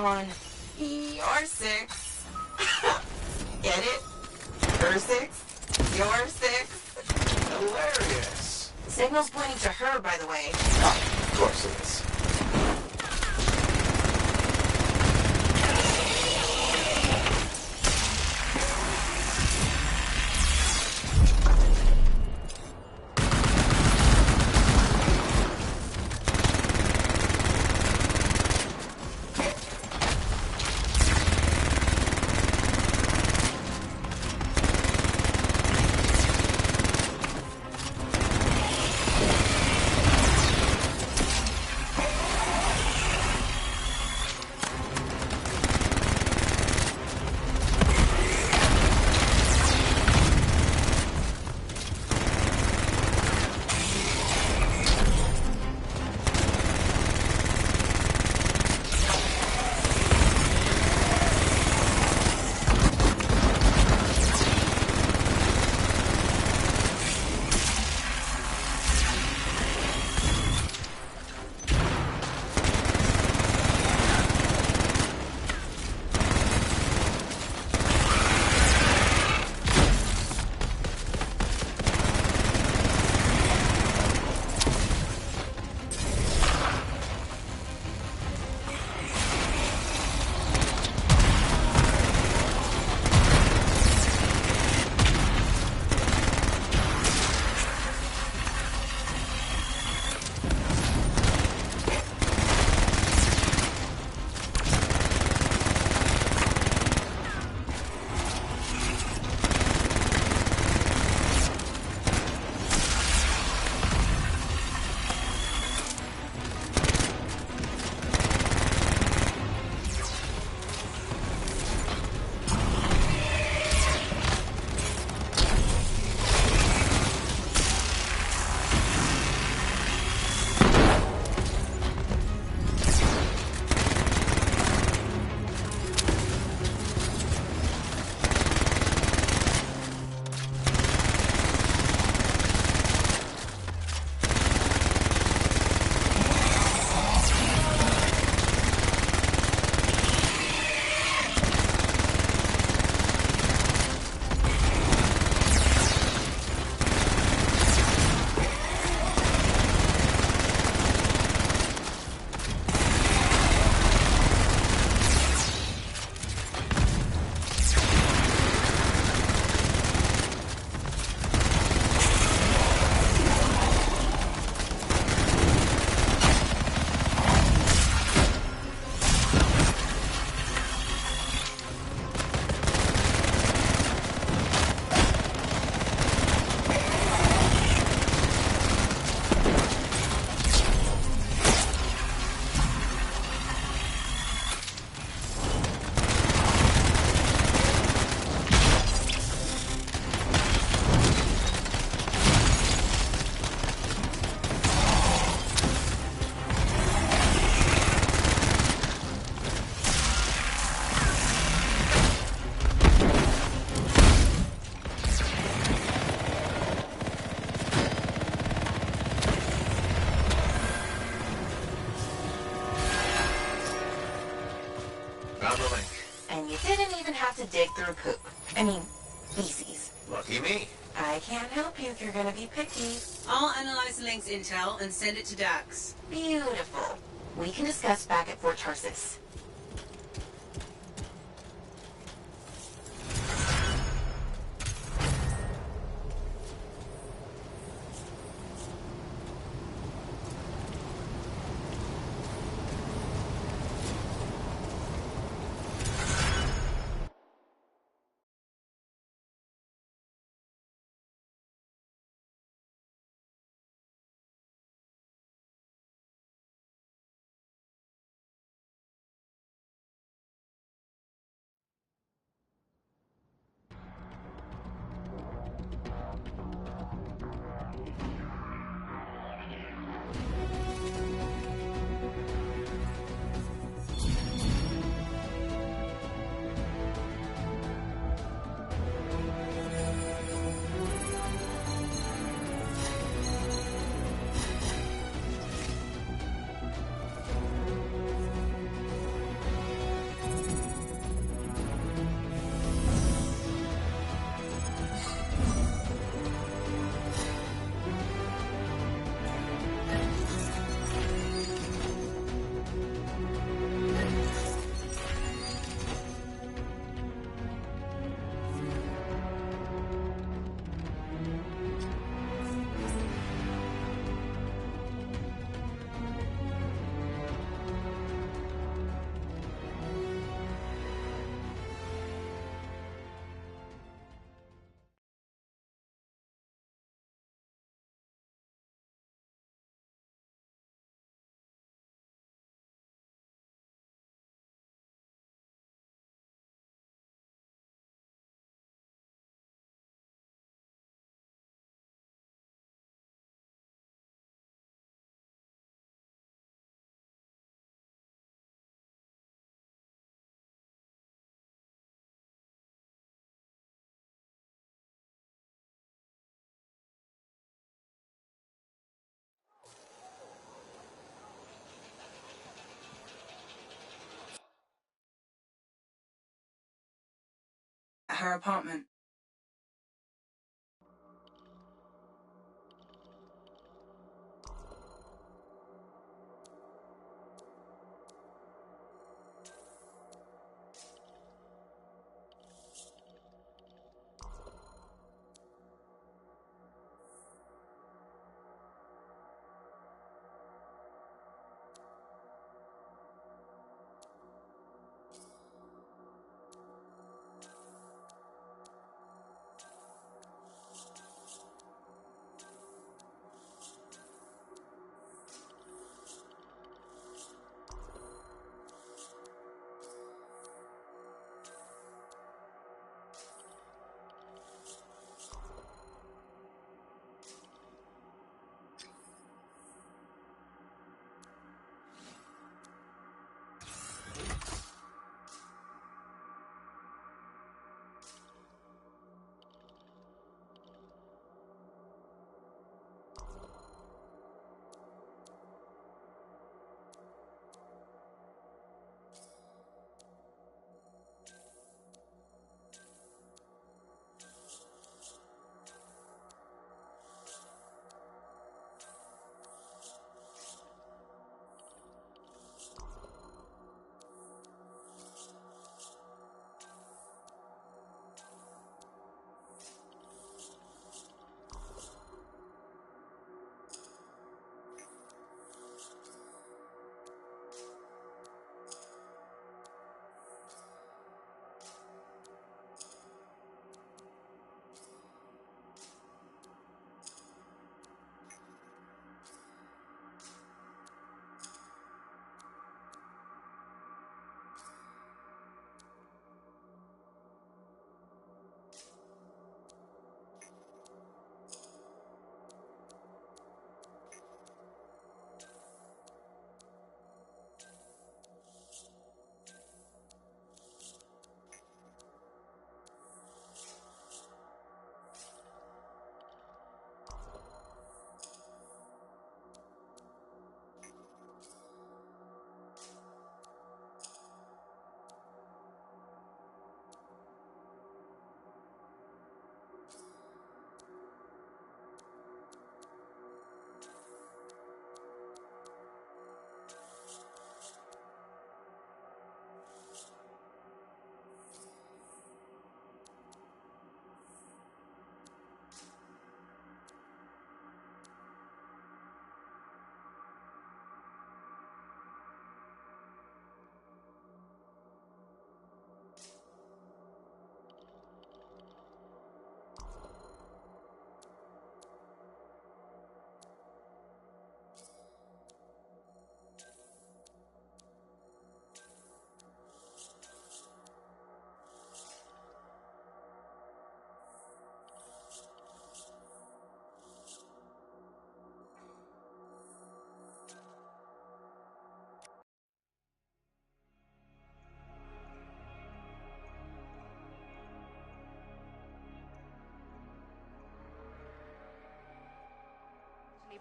on. You're 6. Get it? Her 6? You're 6? Hilarious. Signal's pointing to her, by the way. Of course it is. to dig through poop. I mean, feces. Lucky me. I can't help you if you're gonna be picky. I'll analyze the link's intel and send it to Dax. Beautiful. We can discuss back at Fort Tarsis. her apartment.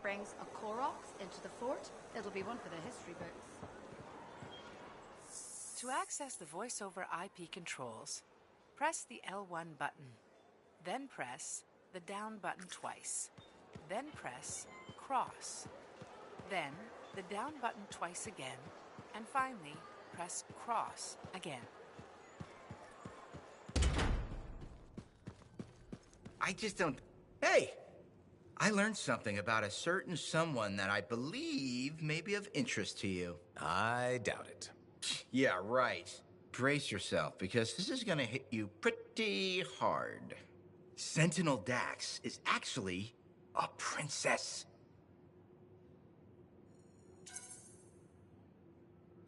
Brings a Koroks into the fort. It'll be one for the history books. To access the voice-over IP controls, press the L1 button. Then press the down button twice. Then press cross. Then the down button twice again. And finally, press cross again. I just don't... Hey! I learned something about a certain someone that I believe may be of interest to you. I doubt it. Yeah, right. Brace yourself, because this is gonna hit you pretty hard. Sentinel Dax is actually a princess.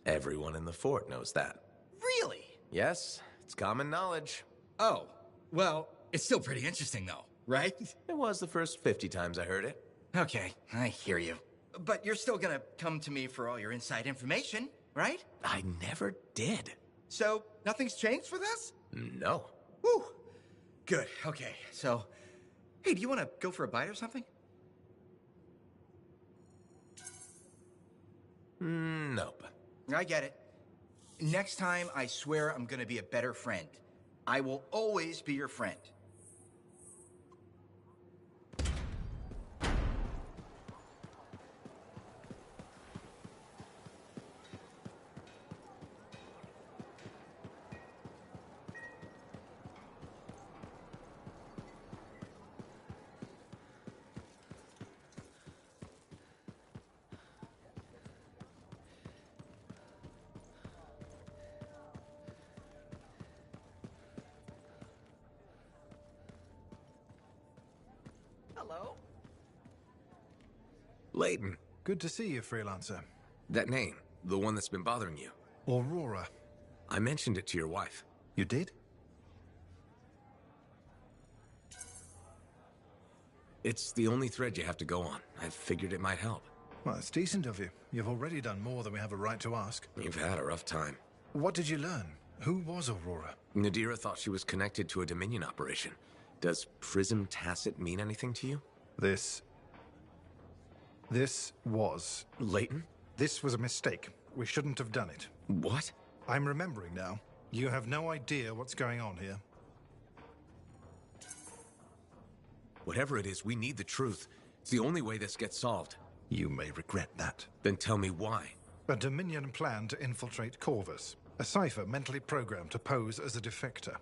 Everyone in the fort knows that. Really? Yes, it's common knowledge. Oh, well, it's still pretty interesting, though, right? It was the first 50 times I heard it. Okay, I hear you. But you're still gonna come to me for all your inside information, right? I never did. So, nothing's changed with us? No. Whew. Good, okay. So, hey, do you want to go for a bite or something? Nope. I get it. Next time, I swear I'm gonna be a better friend. I will always be your friend. Hello. Layton. Good to see you, freelancer. That name, the one that's been bothering you. Aurora. I mentioned it to your wife. You did? It's the only thread you have to go on. I figured it might help. Well, it's decent of you. You've already done more than we have a right to ask. You've had a rough time. What did you learn? Who was Aurora? Nadira thought she was connected to a Dominion operation. Does Prism Tacit mean anything to you? This was... Layton? This was a mistake. We shouldn't have done it. What? I'm remembering now. You have no idea what's going on here. Whatever it is, we need the truth. It's the only way this gets solved. You may regret that. Then tell me why. A Dominion plan to infiltrate Corvus. A cipher mentally programmed to pose as a defector.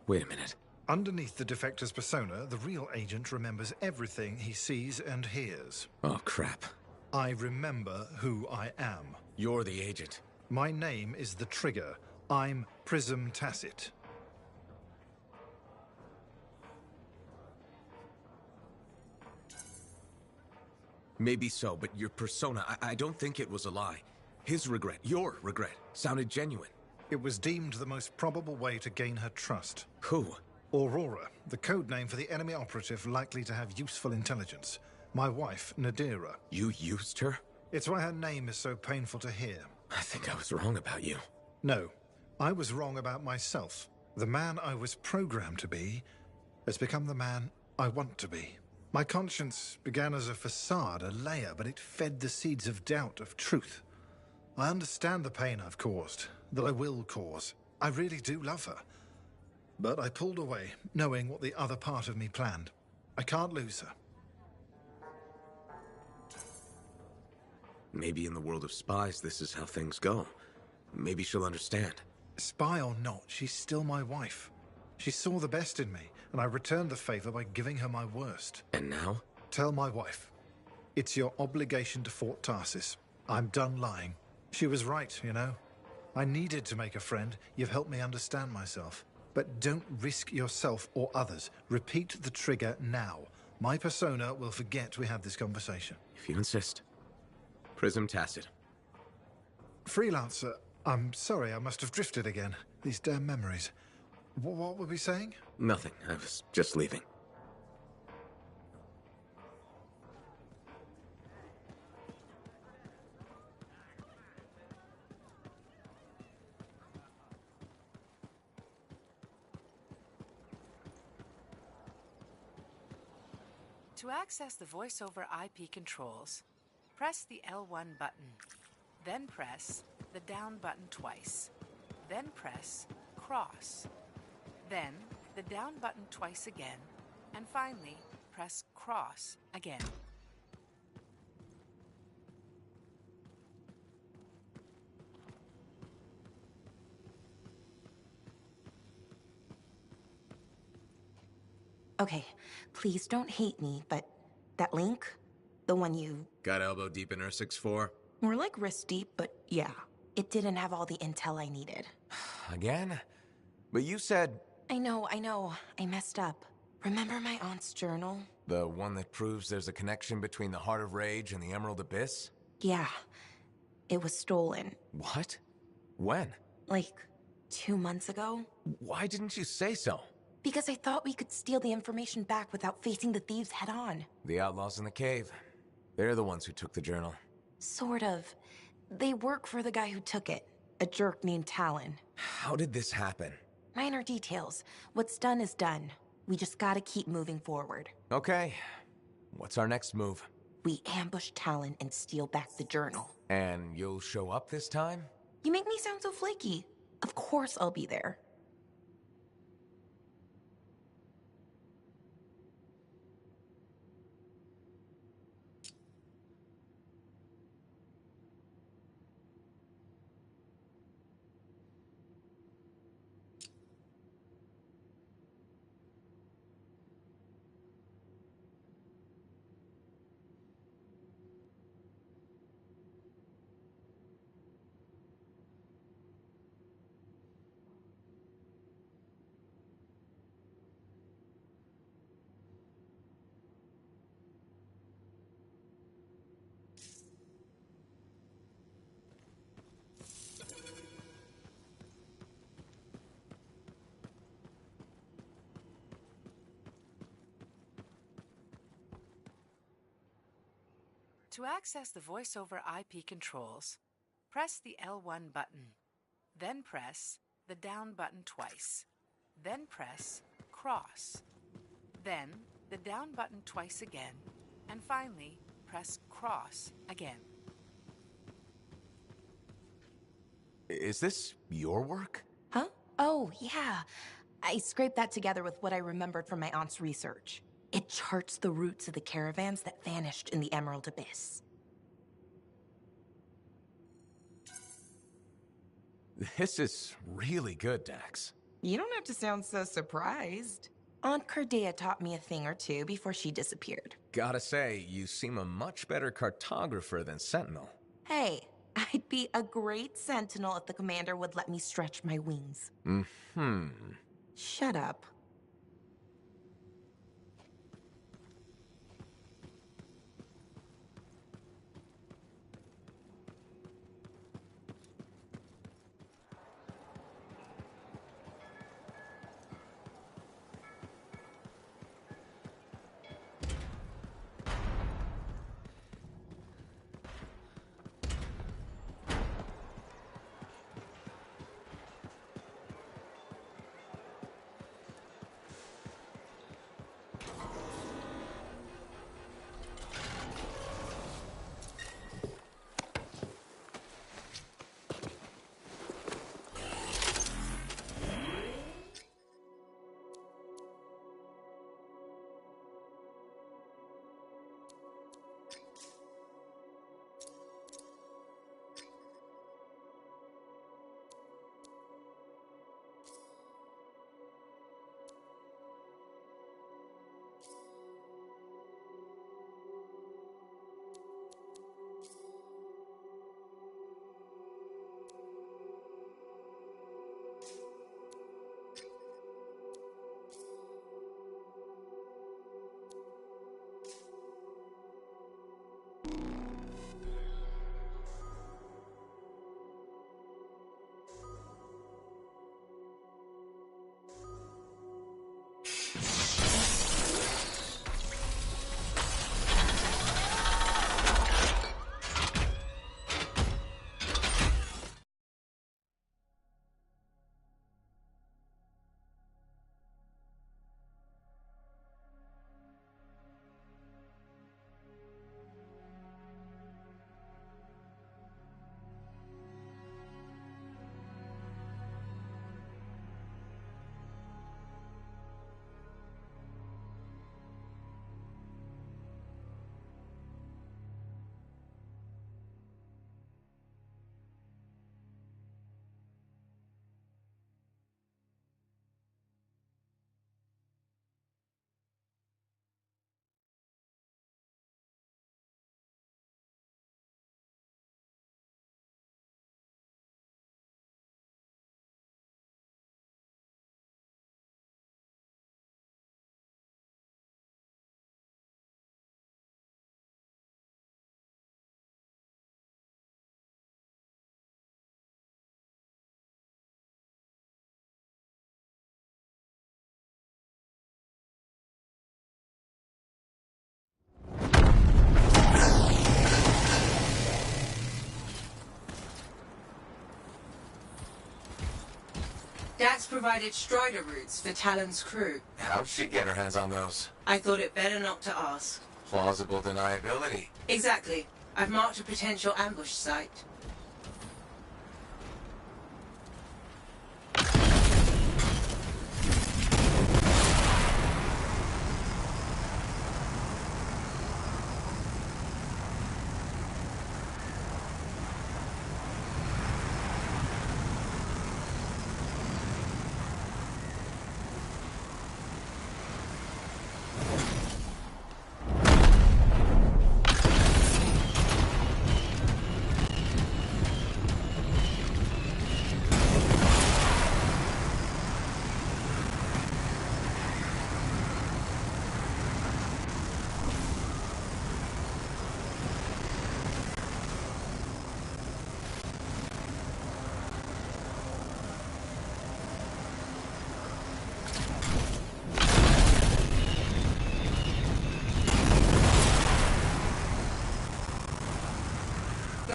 Wait a minute. Underneath the defector's persona, the real agent remembers everything he sees and hears. Oh, crap. I remember who I am. You're the agent. My name is the Trigger. I'm Prism Tacit. Maybe so, but your persona, I don't think it was a lie. His regret, your regret, sounded genuine. It was deemed the most probable way to gain her trust. Who? Aurora, the code name for the enemy operative likely to have useful intelligence. My wife, Nadira. You used her? It's why her name is so painful to hear. I think I was wrong about you. No, I was wrong about myself. The man I was programmed to be has become the man I want to be. My conscience began as a facade, a layer, but it fed the seeds of doubt, of truth. I understand the pain I've caused, that I will cause. I really do love her. But I pulled away, knowing what the other part of me planned. I can't lose her. Maybe in the world of spies, this is how things go. Maybe she'll understand. Spy or not, she's still my wife. She saw the best in me, and I returned the favor by giving her my worst. And now? Tell my wife. It's your obligation to Fort Tarsis. I'm done lying. She was right, you know. I needed to make a friend. You've helped me understand myself. But don't risk yourself or others. Repeat the trigger now. My persona will forget we had this conversation. If you insist. Prism Tacit. Freelancer, I'm sorry, I must have drifted again. These damn memories. What were we saying? Nothing. I was just leaving. To access the voice-over IP controls, press the L1 button, then press the down button twice, then press cross, then the down button twice again, and finally press cross again. Okay, please don't hate me, but that link, the one you... Got elbow deep in R64? More like wrist deep, but yeah. It didn't have all the intel I needed. Again? But you said... I know. I messed up. Remember my aunt's journal? The one that proves there's a connection between the Heart of Rage and the Emerald Abyss? Yeah. It was stolen. What? When? Like, 2 months ago. Why didn't you say so? Because I thought we could steal the information back without facing the thieves head on. The outlaws in the cave. They're the ones who took the journal. Sort of. They work for the guy who took it. A jerk named Talon. How did this happen? Minor details. What's done is done. We just gotta keep moving forward. Okay. What's our next move? We ambush Talon and steal back the journal. And you'll show up this time? You make me sound so flaky. Of course I'll be there. To access the voice-over IP controls, press the L1 button, then press the down button twice, then press cross, then the down button twice again, and finally press cross again. Is this your work? Huh? Oh, yeah. I scraped that together with what I remembered from my aunt's research. It charts the routes of the caravans that vanished in the Emerald Abyss. This is really good, Dax. You don't have to sound so surprised. Aunt Cordea taught me a thing or two before she disappeared. Gotta say, you seem a much better cartographer than Sentinel. Hey, I'd be a great sentinel if the commander would let me stretch my wings. Mm-hmm. Shut up. Dax provided Strider routes for Talon's crew. How'd she get her hands on those? I thought it better not to ask. Plausible deniability. Exactly. I've marked a potential ambush site.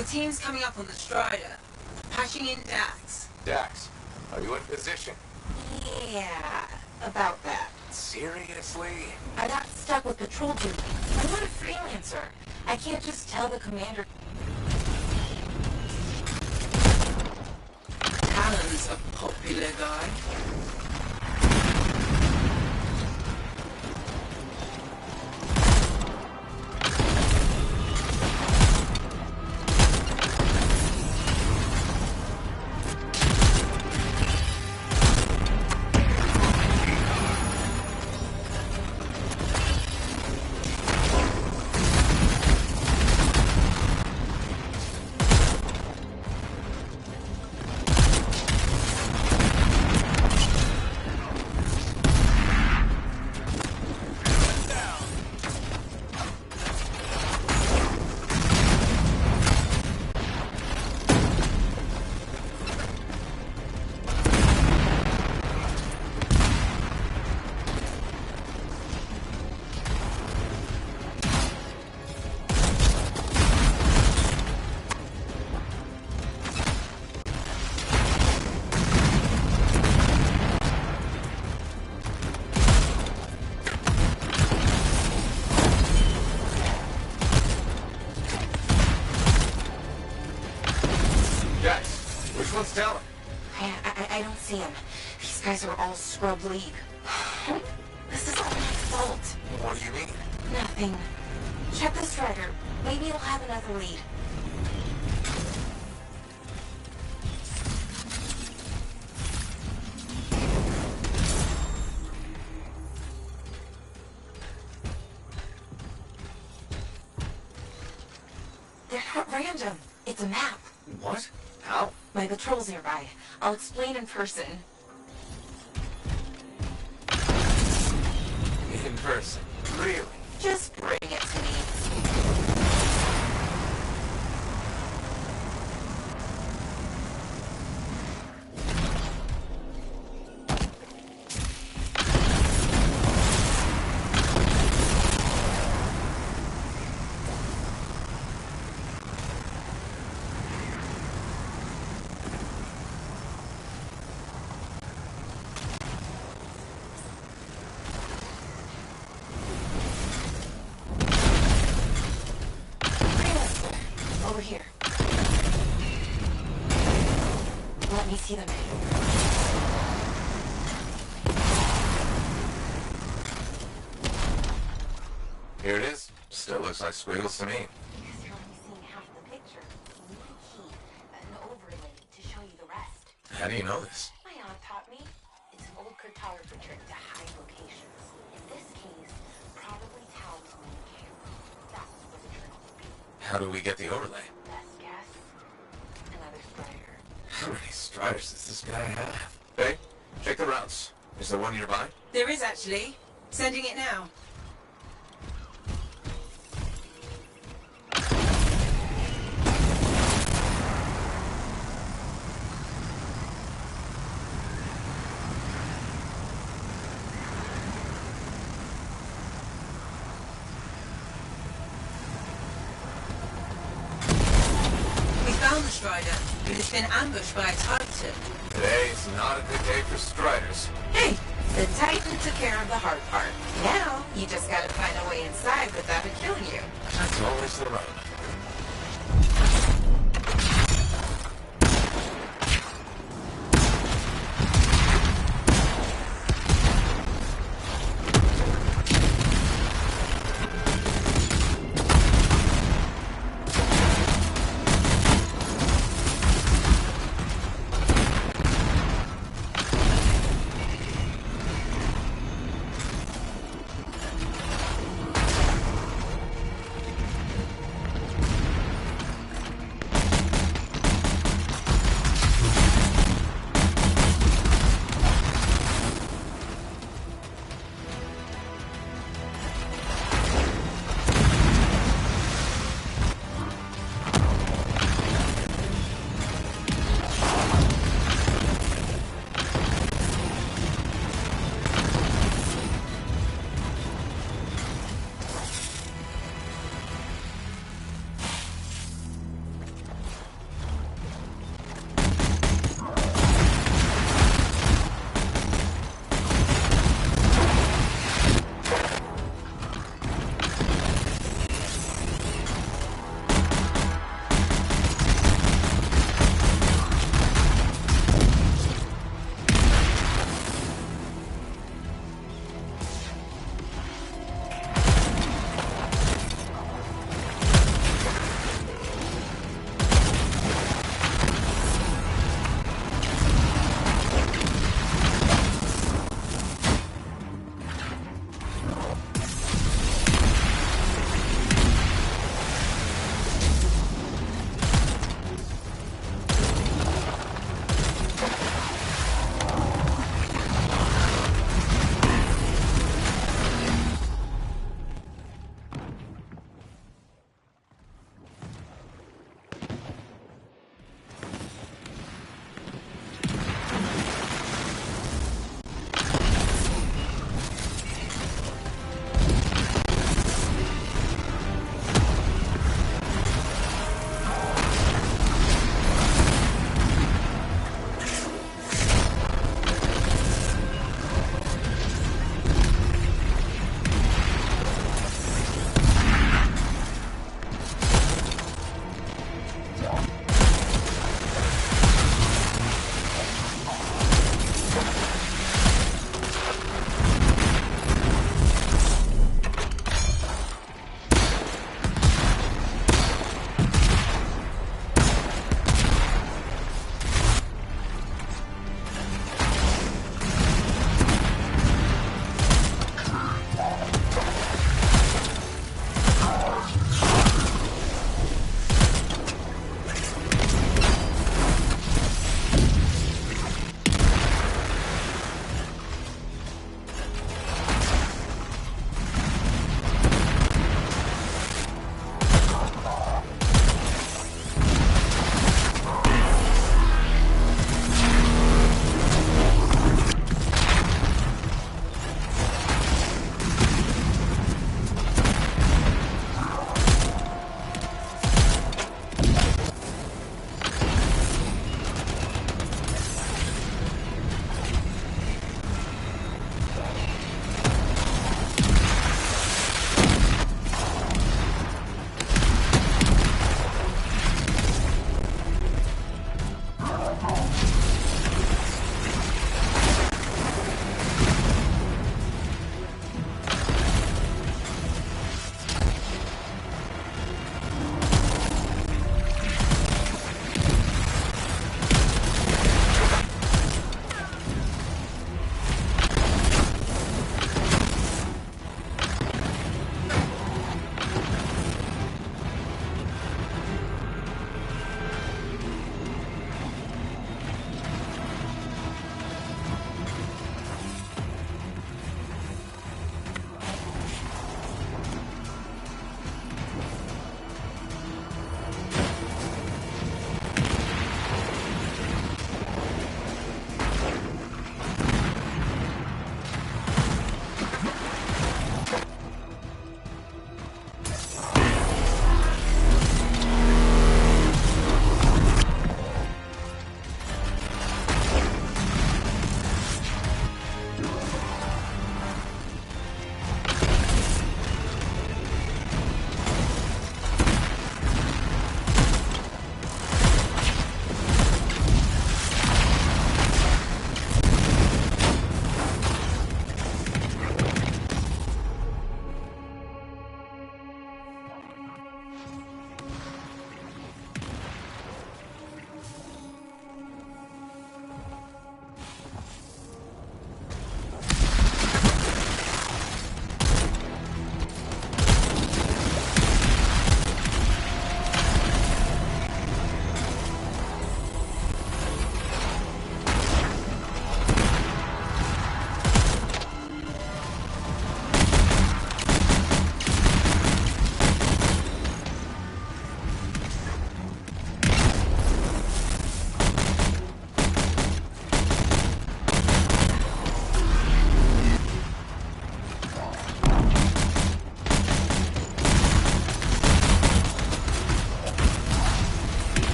Your team's coming up on the Strider. Patching in Dax. Dax, are you in position? Yeah, about that. Seriously? I got stuck with patrol duty. I'm not a freelancer. I can't just tell the commander. Talon's a popular guy. I don't see him. These guys are all scrub league. This is all my fault. What do you mean? Nothing. Check the Strider. Maybe it'll have another lead. They're not random. It's a map. What? How? My patrol's nearby. I'll explain in person. In person? Really? Just bring it to me. Over here. Let me see them. Here it is. Still looks like squiggles to me. Guess you're only seeing half the picture. You need a key, an overlay to show you the rest. How do you know this? My aunt taught me. It's an old cartography trick to hide locations. In this case, probably towers on the camera. That's what the trick would be. How do we get the overlay? Best guess? Another Strider. How many Striders does this guy have? Hey, check the routes. Is there one nearby? There is actually. Sending it now. Found the Strider, but it's been ambushed by a Titan. Today's not a good day for Striders. Hey, the Titan took care of the hard part. Now, you just gotta find a way inside without it killing you. That's always the road.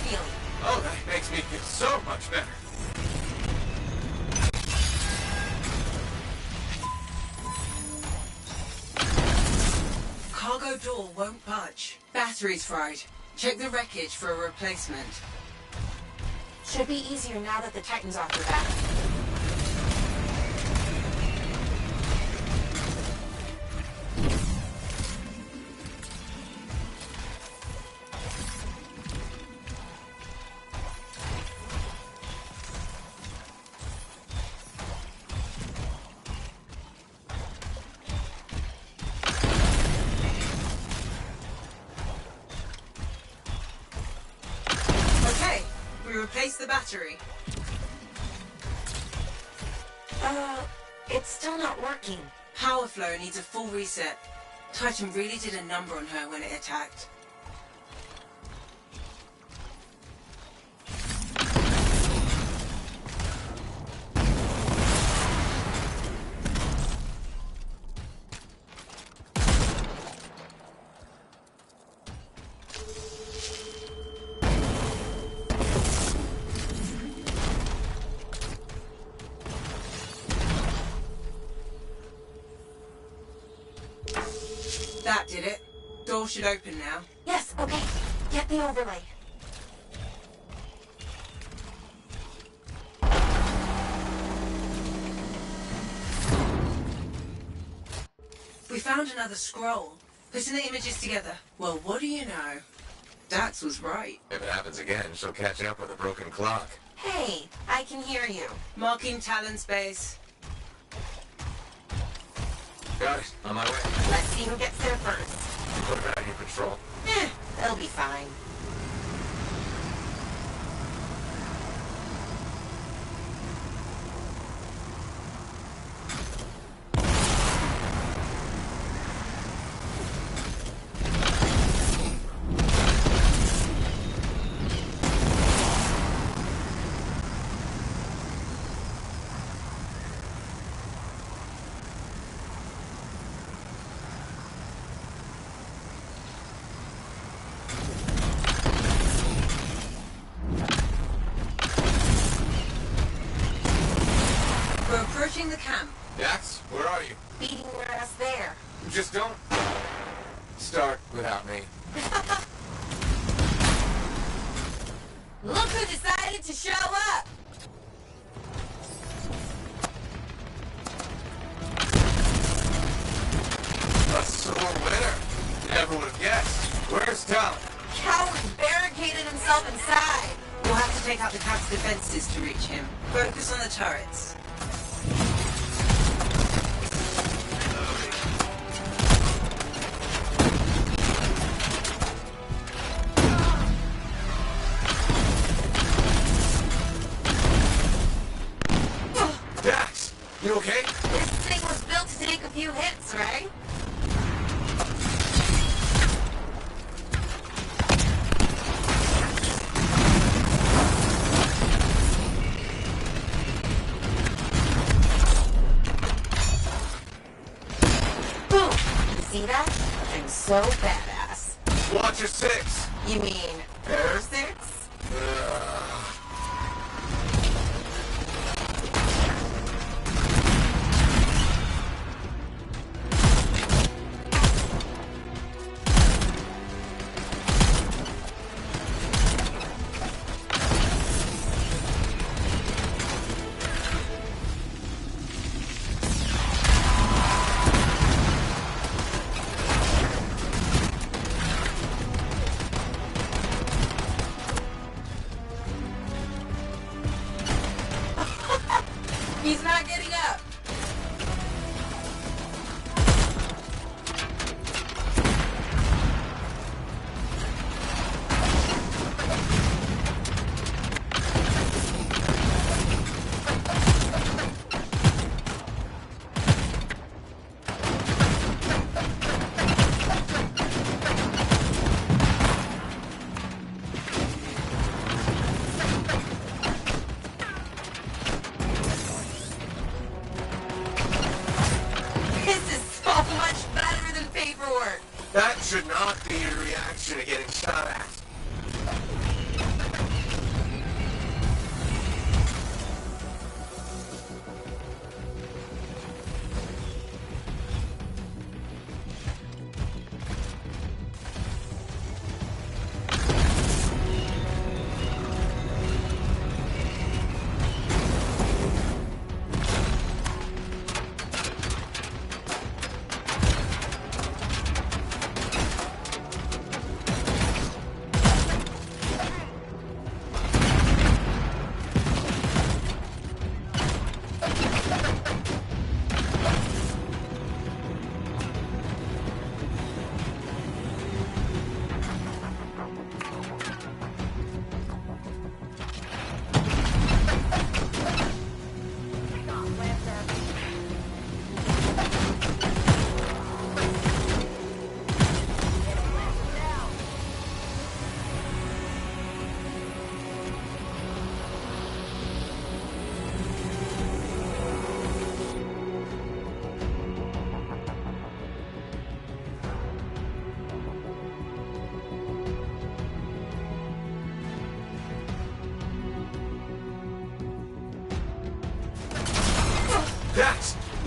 feeling? Oh, that makes me feel so much better. Cargo door won't budge. Battery's fried. Check the wreckage for a replacement. Should be easier now that the Titan's off your back. Okay, we replace the battery. It's still not working. Power flow needs a full reset. Titan really did a number on her when it attacked. That did it. Door should open now. Yes, okay. Get the overlay. We found another scroll. Putting the images together. Well, what do you know? Dax was right. If it happens again, she'll catch up with a broken clock. Hey, I can hear you. Marking Talon's base. Got it. On my way. Let's see who gets there first. Put it out of your control. They'll be fine. We're approaching the camp. Dax, where are you? Beating your ass there. Just don't start without me. Look who decided to show up! A sore winner. Never would have guessed. Where's Talon? Coward barricaded himself inside. We'll have to take out the camp's defenses to reach him. Focus on the turrets. Dax, you okay? This thing was built to take a few hits, right? Boom! See that? I'm so badass. Watch your six. You mean her six? He's not getting up. That should not be your reaction to getting shot at.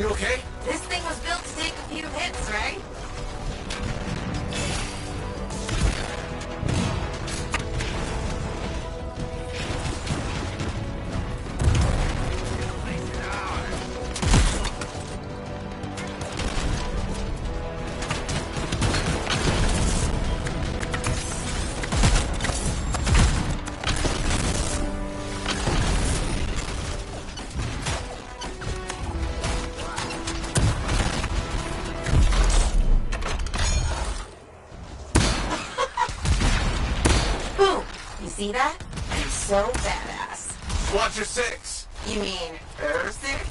You okay? This thing was built to take a few hits, right? See that? I'm so badass. Watch your six. You mean her six?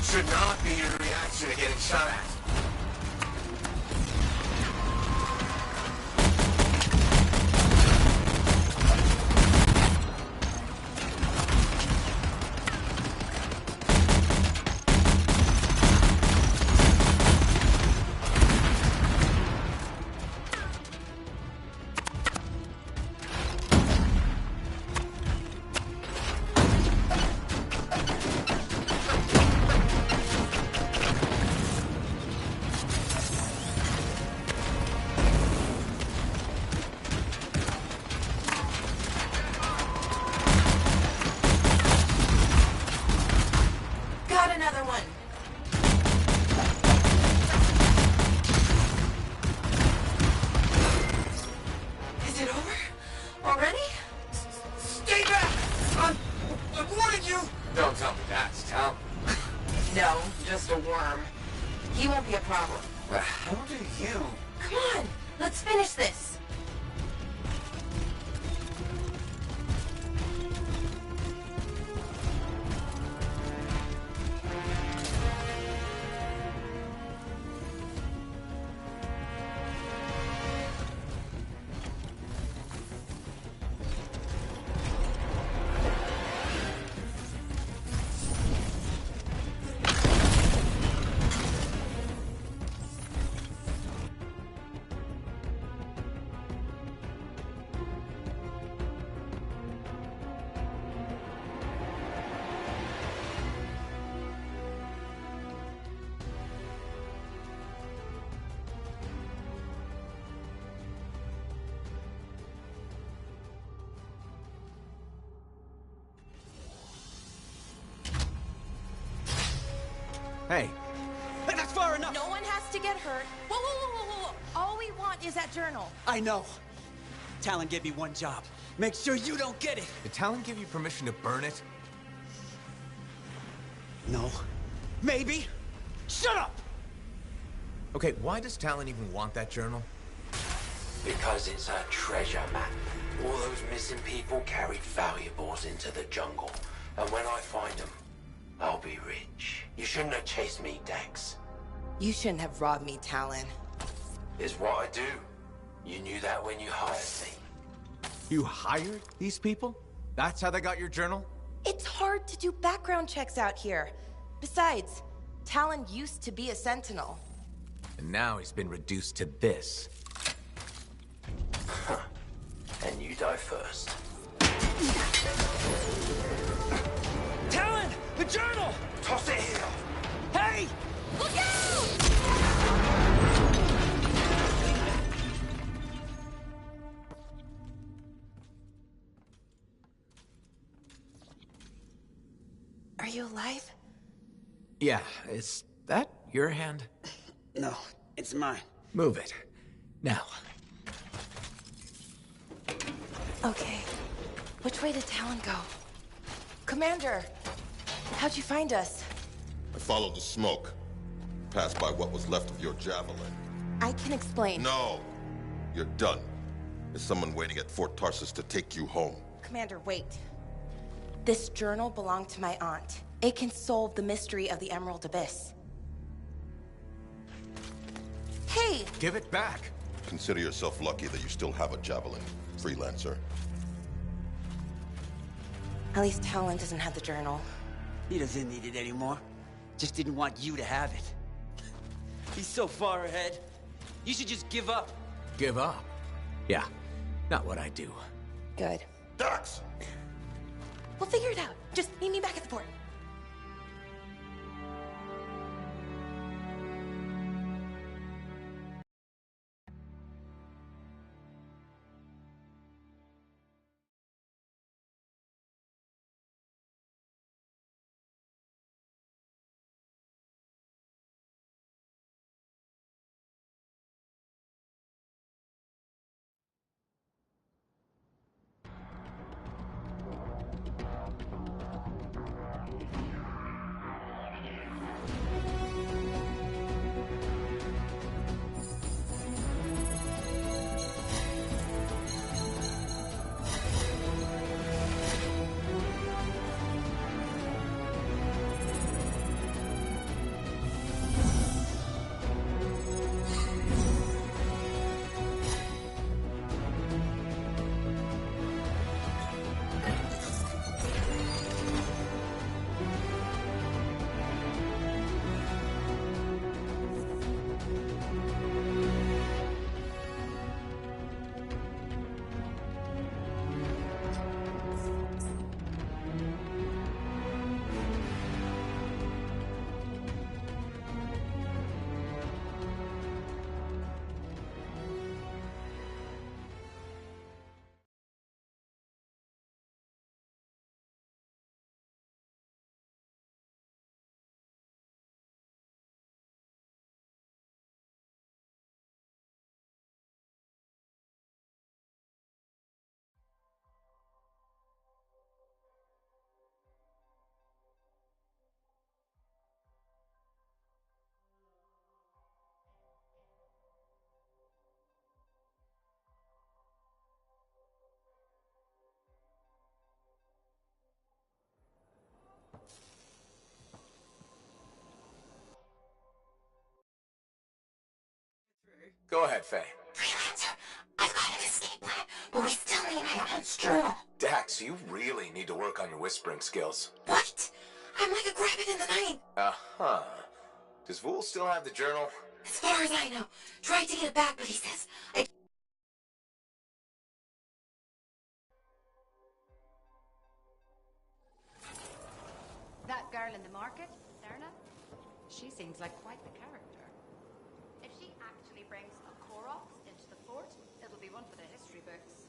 Should not be your reaction to getting shot at. Another one. Is it over? Already? Stay back! I warned you! Don't tell me that's Tal. No, just a worm. He won't be a problem. How do you? Come on, let's finish this. Hey. That's far enough! No one has to get hurt. Whoa, whoa, whoa, whoa, whoa. All we want is that journal. I know. Talon gave me one job. Make sure you don't get it. Did Talon give you permission to burn it? No. Maybe. Shut up! Okay, why does Talon even want that journal? Because it's a treasure map. All those missing people carried valuables into the jungle. And when I find them, I'll be rich. You shouldn't have chased me, Dex. You shouldn't have robbed me, Talon. It's what I do. You knew that when you hired me. You hired these people? That's how they got your journal? It's hard to do background checks out here. Besides, Talon used to be a Sentinel. And now he's been reduced to this. Huh. And you die first. Talon! The journal! Toss it here! Hey! Look out! Are you alive? Yeah, is that your hand? No, it's mine. Move it. Now. Okay. Which way did Talon go? Commander! How'd you find us? I followed the smoke. Passed by what was left of your javelin. I can explain. No! You're done. There's someone waiting at Fort Tarsus to take you home. Commander, wait. This journal belonged to my aunt. It can solve the mystery of the Emerald Abyss. Hey! Give it back! Consider yourself lucky that you still have a javelin, freelancer. At least Talon doesn't have the journal. He doesn't need it anymore. Just didn't want you to have it. He's so far ahead. You should just give up. Give up? Yeah, not what I do. Good. Dax! We'll figure it out. Just meet me back at the port. Go ahead, Faye. Freelancer, I've got an escape plan, but we still need my aunt's journal. Dax, you really need to work on your whispering skills. What? I'm like a rabbit in the night. Uh-huh. Does Vool still have the journal? As far as I know. Tried to get it back, but he says That girl in the market, Serna, she seems like quite the character. If she actually brings a Koroks into the fort, it'll be one for the history books.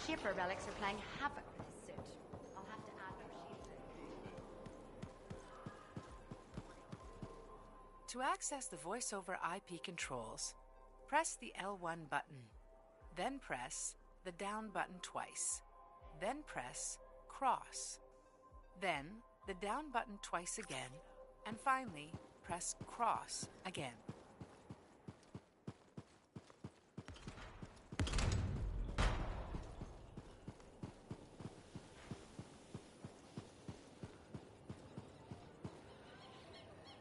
Shipper relics are playing havoc with his suit. I'll have to add those shields. To access the voice-over IP controls, press the L1 button, then press the down button twice, then press cross, then the down button twice again, and finally, press cross again.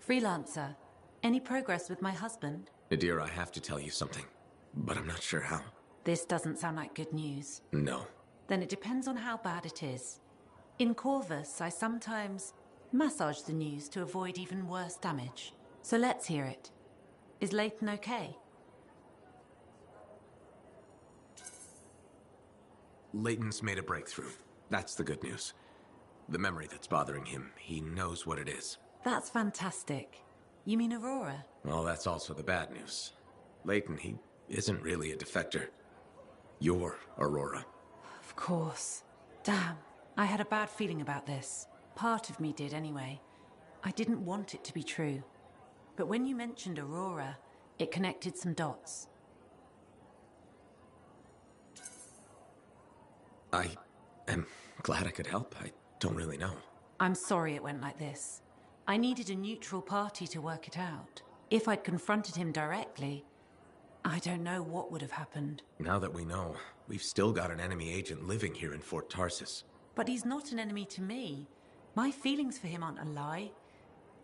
Freelancer, any progress with my husband? Nadir, I have to tell you something, but I'm not sure how. This doesn't sound like good news. No. Then it depends on how bad it is. In Corvus, I sometimes massage the news to avoid even worse damage. So let's hear it. Is Leighton okay? Leighton's made a breakthrough. That's the good news. The memory that's bothering him, he knows what it is. That's fantastic. You mean Aurora? Well, that's also the bad news. Leighton, he isn't really a defector. You're Aurora. Of course. Damn. I had a bad feeling about this. Part of me did anyway. I didn't want it to be true. But when you mentioned Aurora, it connected some dots. I am glad I could help. I don't really know. I'm sorry it went like this. I needed a neutral party to work it out. If I'd confronted him directly, I don't know what would have happened. Now that we know, we've still got an enemy agent living here in Fort Tarsis. But he's not an enemy to me. My feelings for him aren't a lie.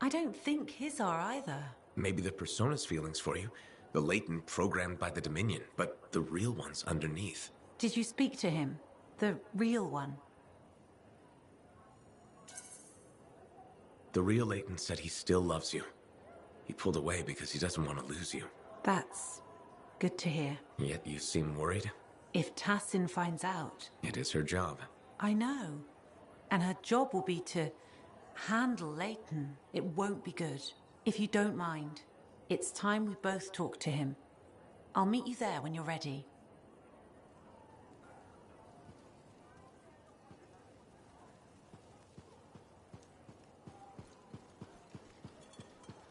I don't think his are either. Maybe the Persona's feelings for you, the Leighton programmed by the Dominion, but the real one's underneath. Did you speak to him? The real one? The real Leighton said he still loves you. He pulled away because he doesn't want to lose you. That's good to hear. Yet you seem worried? If Tassin finds out... It is her job. I know. And her job will be to handle Leighton. It won't be good. If you don't mind, it's time we both talk to him. I'll meet you there when you're ready.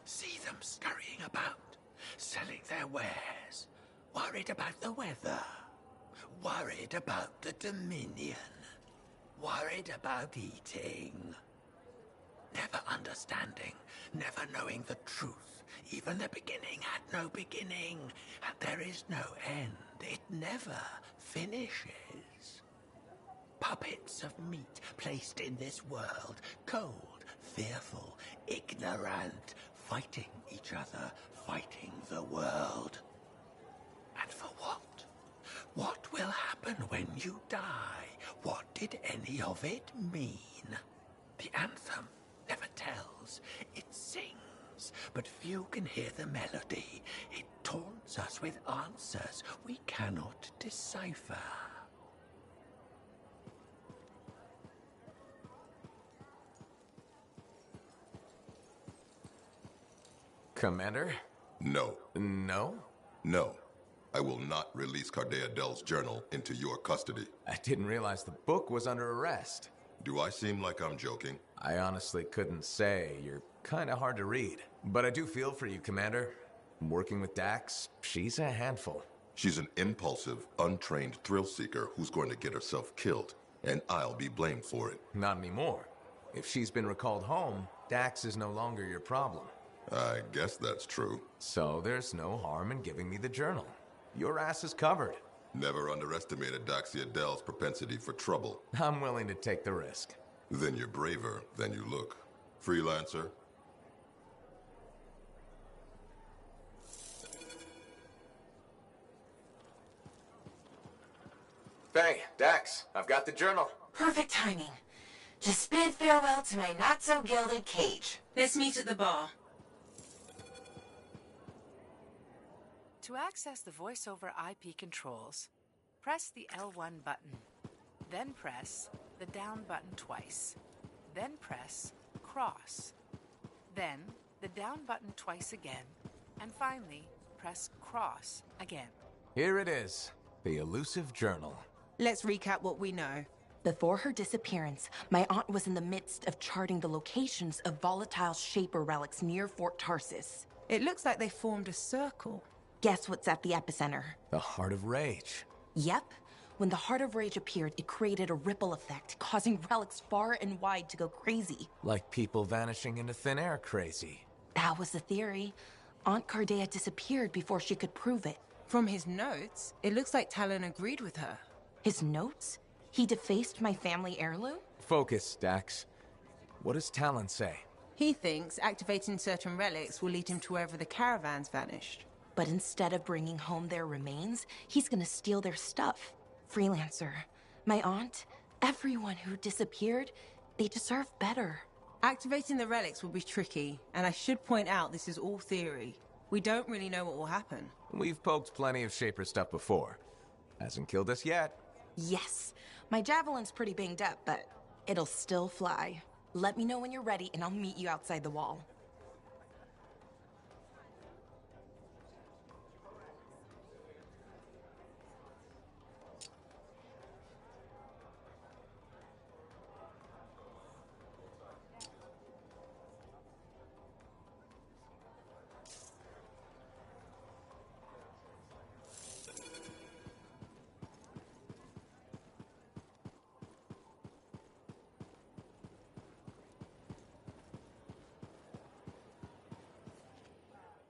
See them scurrying about, selling their wares, worried about the weather, worried about the Dominion, worried about eating. Never understanding, never knowing the truth. Even the beginning had no beginning, and there is no end. It never finishes. Puppets of meat placed in this world, cold, fearful, ignorant, fighting each other, fighting the world. And for what? What will happen when you die? What did any of it mean? The anthem never tells, it sings, but few can hear the melody. It taunts us with answers we cannot decipher. Commander? No. No? No. I will not release Cardea Dell's journal into your custody. I didn't realize the book was under arrest. Do I seem like I'm joking? I honestly couldn't say. You're kind of hard to read. But I do feel for you, Commander. Working with Dax, she's a handful. She's an impulsive, untrained thrill-seeker who's going to get herself killed, and I'll be blamed for it. Not anymore. If she's been recalled home, Dax is no longer your problem. I guess that's true. So there's no harm in giving me the journal. Your ass is covered. Never underestimated Daxia Dell's propensity for trouble. I'm willing to take the risk. Then you're braver than you look. Freelancer? Hey, Dax, I've got the journal. Perfect timing. Just bid farewell to my not-so-gilded cage. Let's meet at the bar. To access the voice-over IP controls, press the L1 button. Then press the down button twice. Then press cross. Then the down button twice again. And finally, press cross again. Here it is, the elusive journal. Let's recap what we know. Before her disappearance, my aunt was in the midst of charting the locations of volatile Shaper relics near Fort Tarsis. It looks like they formed a circle. Guess what's at the epicenter? The Heart of Rage. Yep. When the Heart of Rage appeared, it created a ripple effect, causing relics far and wide to go crazy. Like people vanishing into thin air crazy. That was the theory. Aunt Cardea disappeared before she could prove it. From his notes, it looks like Talon agreed with her. His notes? He defaced my family heirloom? Focus, Dax. What does Talon say? He thinks activating certain relics will lead him to wherever the caravans vanished. But instead of bringing home their remains, he's gonna steal their stuff. Freelancer, my aunt, everyone who disappeared, they deserve better. Activating the relics will be tricky, and I should point out this is all theory. We don't really know what will happen. We've poked plenty of Shaper stuff before. Hasn't killed us yet. Yes, my javelin's pretty banged up, but it'll still fly. Let me know when you're ready, and I'll meet you outside the wall.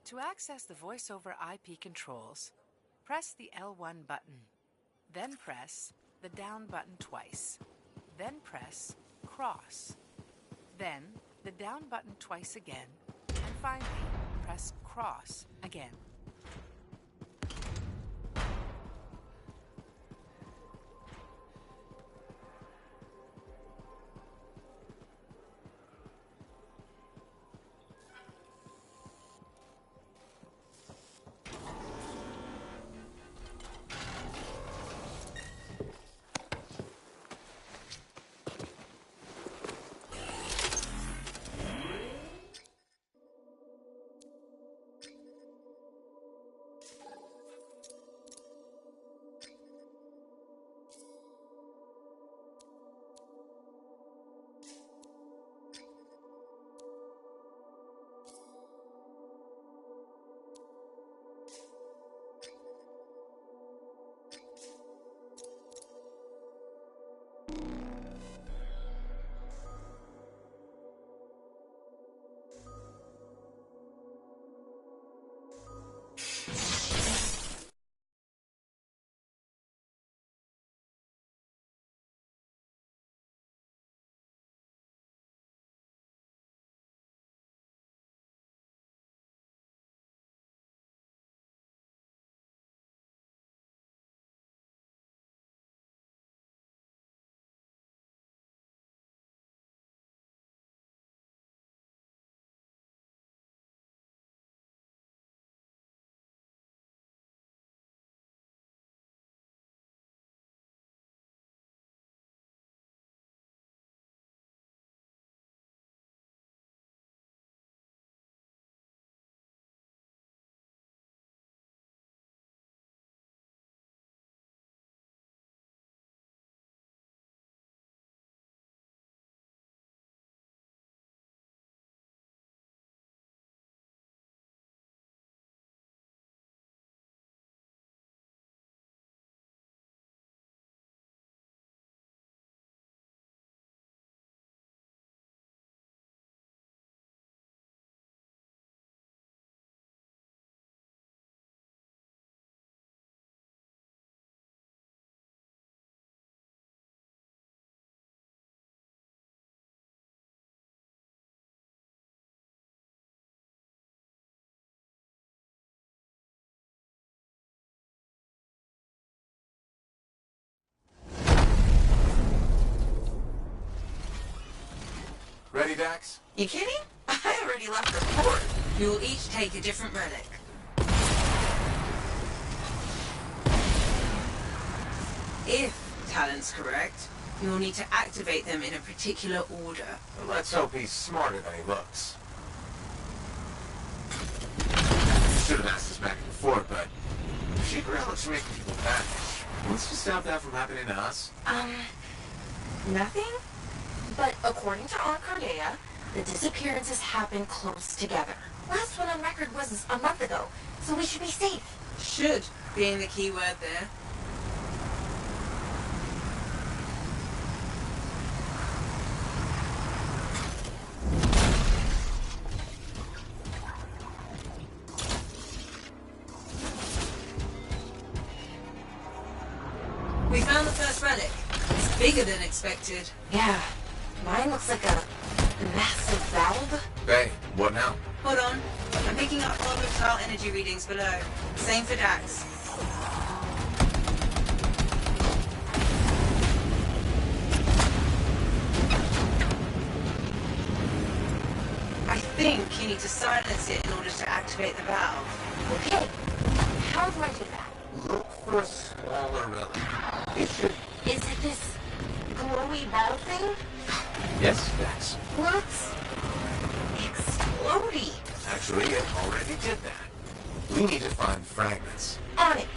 To access the voice-over IP controls, press the L1 button, then press the down button twice, then press cross, then the down button twice again, and finally press cross again. Ready, Dax? You kidding? I already left the fort. You'll each take a different relic. If Talon's correct, you'll need to activate them in a particular order. Well, let's hope he's smarter than he looks. Should have asked us back in the fort, but Shaper relics are making people vanish. Let's just stop that from happening to us. Nothing? But according to Aunt Cardea, the disappearances happen close together. Last one on record was a month ago, so we should be safe. Should being the key word there. We found the first relic. It's bigger than expected. Yeah. Mine looks like a massive valve. Hey, what now? Hold on. I'm picking up volatile energy readings below. Same for Dax. I think you need to silence it in order to activate the valve. Okay. How do I do that? Look for a smaller relic. It should... Is it this glowy ball thing? Yes, Dax. Looks explodey. Actually, it already did that. We need to find fragments. On it.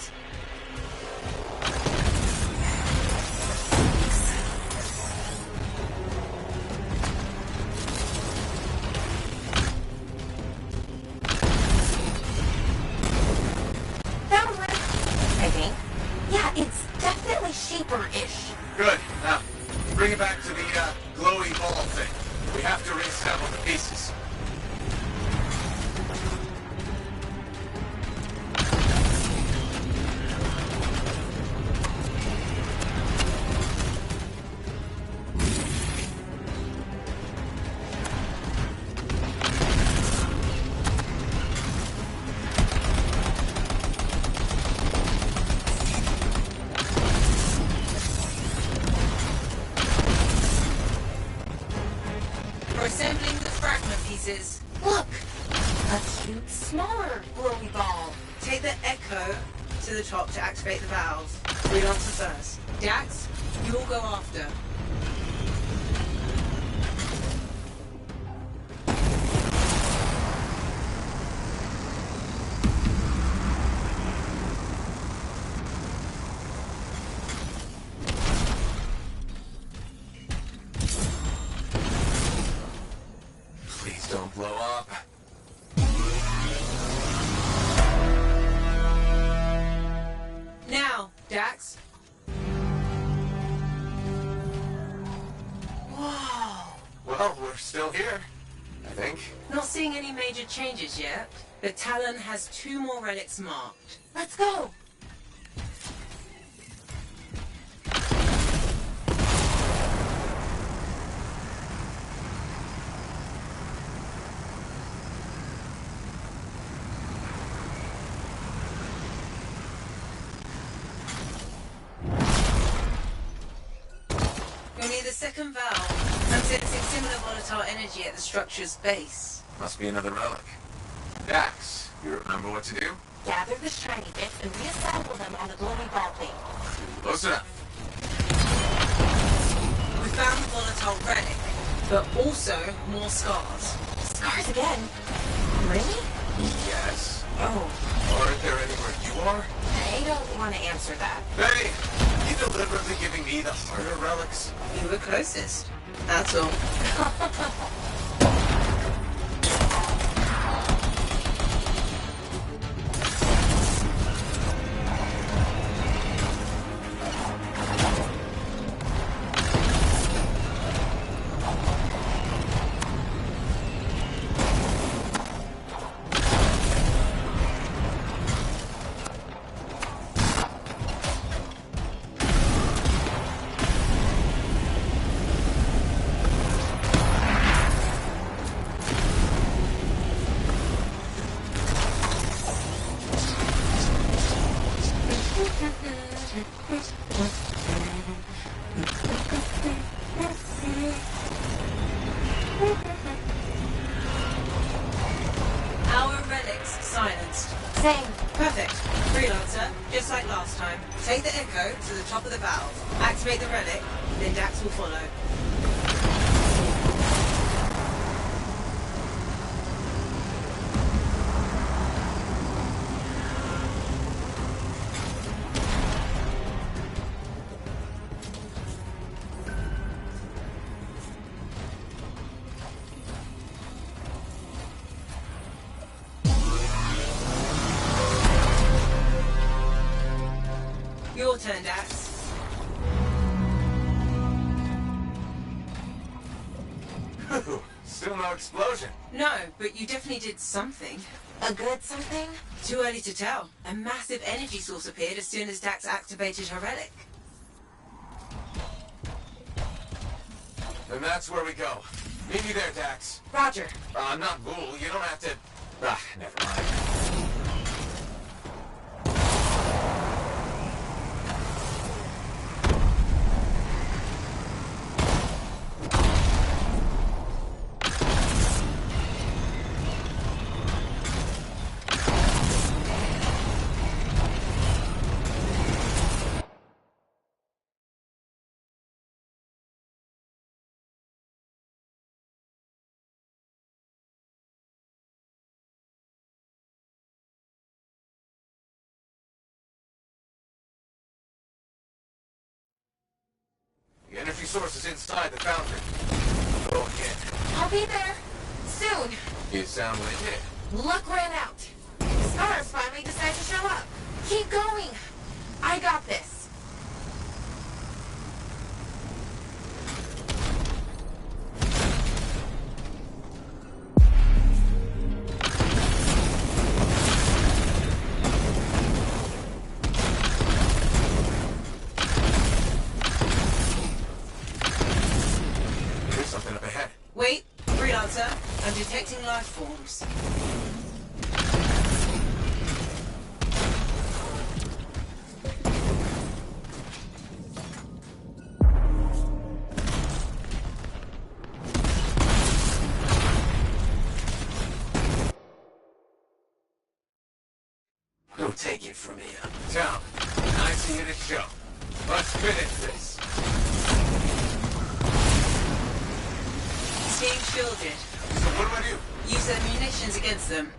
Found one. I think. Yeah, it's definitely shaper-ish. Good. Now, bring it back to the glowy ball thing. We have to reassemble the pieces. We're assembling the fragment pieces. Look! A cute, smaller glowy ball. Take the Echo to the top to activate the valve. We'll answer first. Dax, you'll go after. Please don't blow up. Now, Dax. Whoa. Well, we're still here, I think. Not seeing any major changes yet, but Talon has 2 more relics marked. Let's go! You'll need the second valve. I'm sensing similar volatile energy at the structure's base. Must be another relic. Dax, you remember what to do? Gather the shiny bits and reassemble them on the glowy ball thing. Close enough. We found the volatile relic, but also more scars. Scars again? Really? Yes. Oh. Aren't there anywhere you are? I don't want to answer that. Hey! You deliberately giving me the harder relics? You were closest. That's all. Our relics silenced. Same. Perfect. Freelancer, just like last time. Take the Echo to the top of the valve. Activate the relic, then Dax will follow. Your turn, Dax. Still no explosion. No, but you definitely did something. A good something? Too early to tell. A massive energy source appeared as soon as Dax activated her relic. Then that's where we go. Meet me there, Dax. Roger. I'm not Ghoul. You don't have to... Ah, never mind. The energy source is inside the foundry. Go again. I'll be there. Soon. You sound legit. Luck ran out. Stars finally decided to show up. Keep going. I got this. Wait, freelancer. I'm detecting life forms. We'll take it from here. Tom, nice to hear the show. Let's finish this. Team shielded. So what do I do? Use their munitions against them.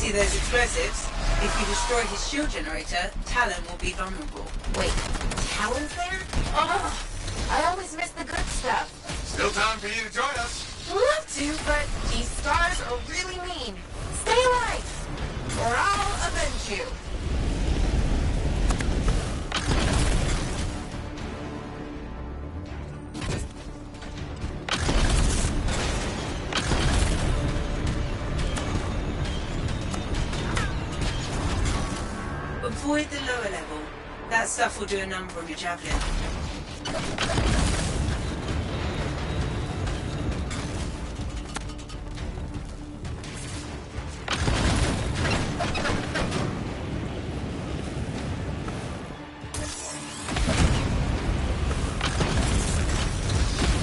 See those explosives? If you destroy his shield generator, Talon will be vulnerable. Wait, Talon's there? Oh, I always miss the good stuff. Still time for you to join us. Love to, but these stars are really mean. Stay alive, or I'll avenge you. Avoid the lower level. That stuff will do a number on your javelin.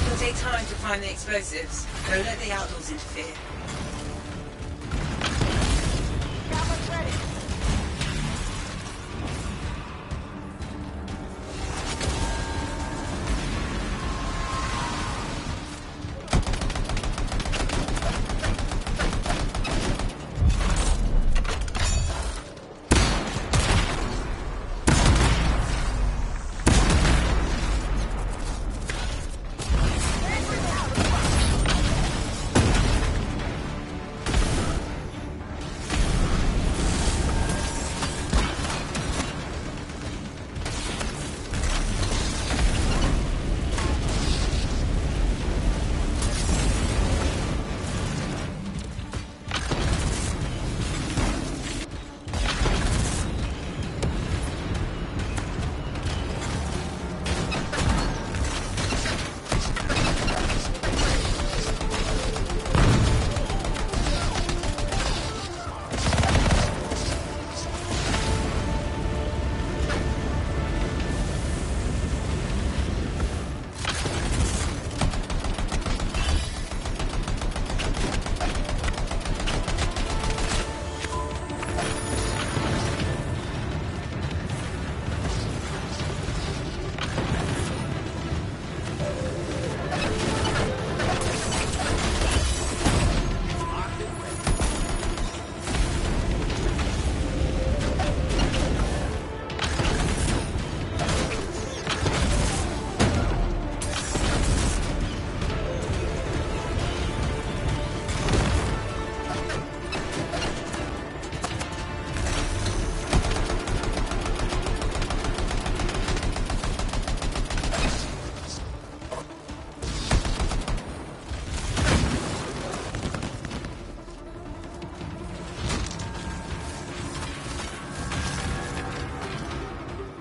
It'll take time to find the explosives. Don't let the outlaws interfere.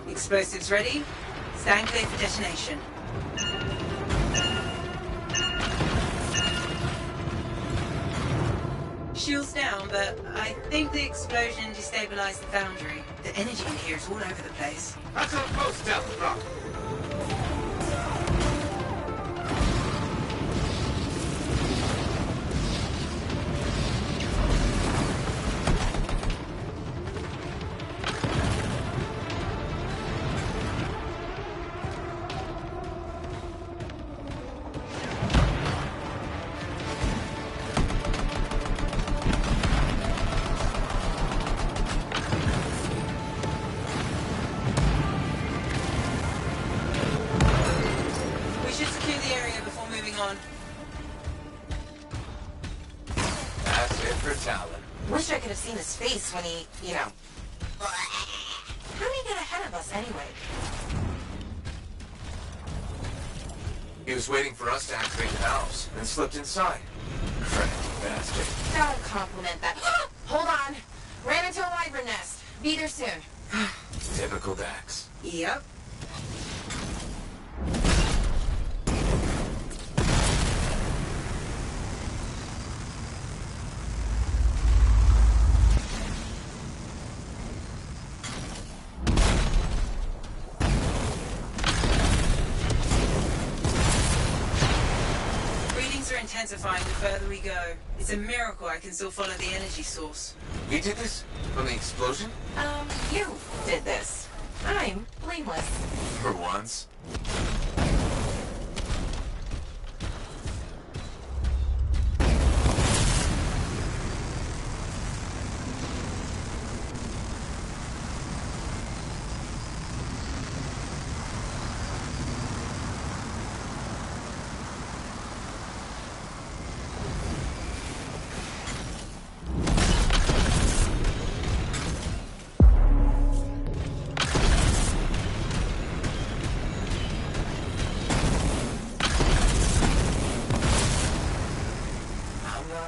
Explosives ready? Stand clear for detonation. Shields down, but I think the explosion destabilized the foundry. The energy in here is all over the place. That's our post, Death Rock. Wish I could have seen his face when he, you know... How did he get ahead of us anyway? He was waiting for us to activate the valves, and slipped inside. Crazy bastard. Don't compliment that. Hold on. Ran into a wyvern nest. Be there soon. Typical Dax. Yep. Intensifying the further we go. It's a miracle I can still follow the energy source. You did this? From the explosion? You did this. I'm blameless. For once.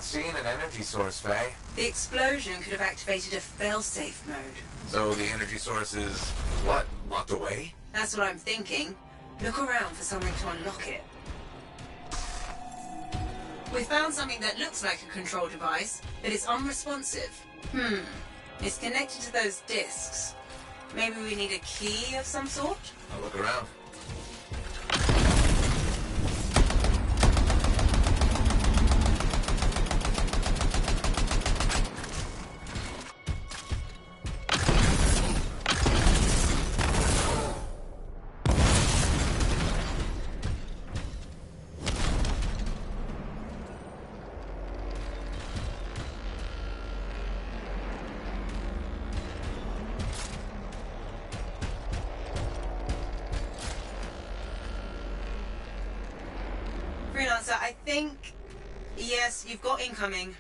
Seeing an energy source, Faye. The explosion could have activated a fail-safe mode. So the energy source is, what, locked away? That's what I'm thinking. Look around for something to unlock it. We found something that looks like a control device, but it's unresponsive. It's connected to those discs. Maybe we need a key of some sort? I'll look around. Freelancer, I think... Yes, you've got incoming.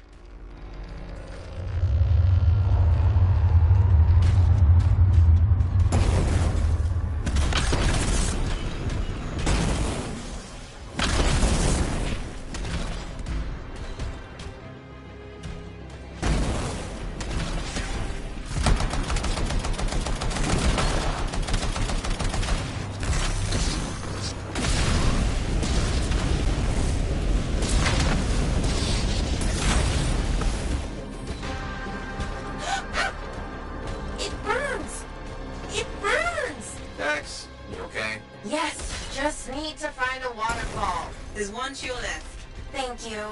There's one to your left. Thank you.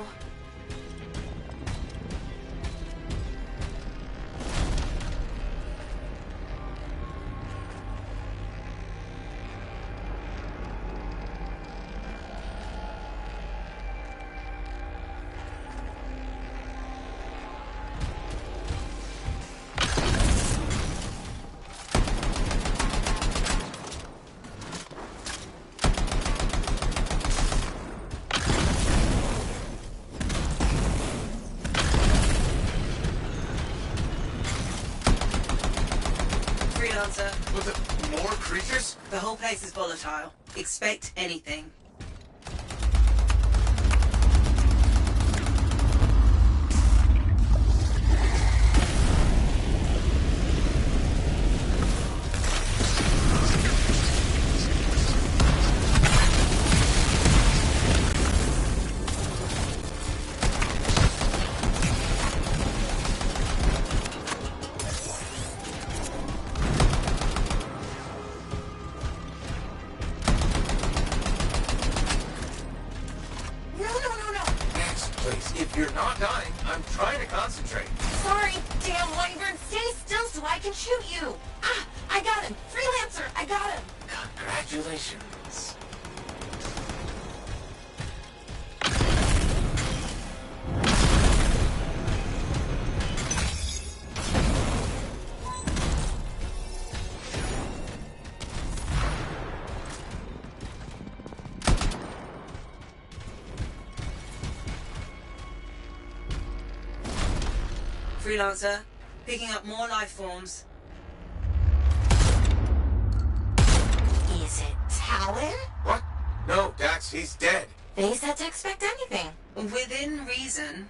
Was it more creatures? The whole place is volatile. Expect anything. not dying. I'm trying to concentrate. Sorry, damn Wyvern. Stay still so I can shoot you. Ah, I got him. Freelancer, I got him. Congratulations. Freelancer, picking up more life forms. Is it Talon? What? No, Dax, he's dead. They said to expect anything. Within reason.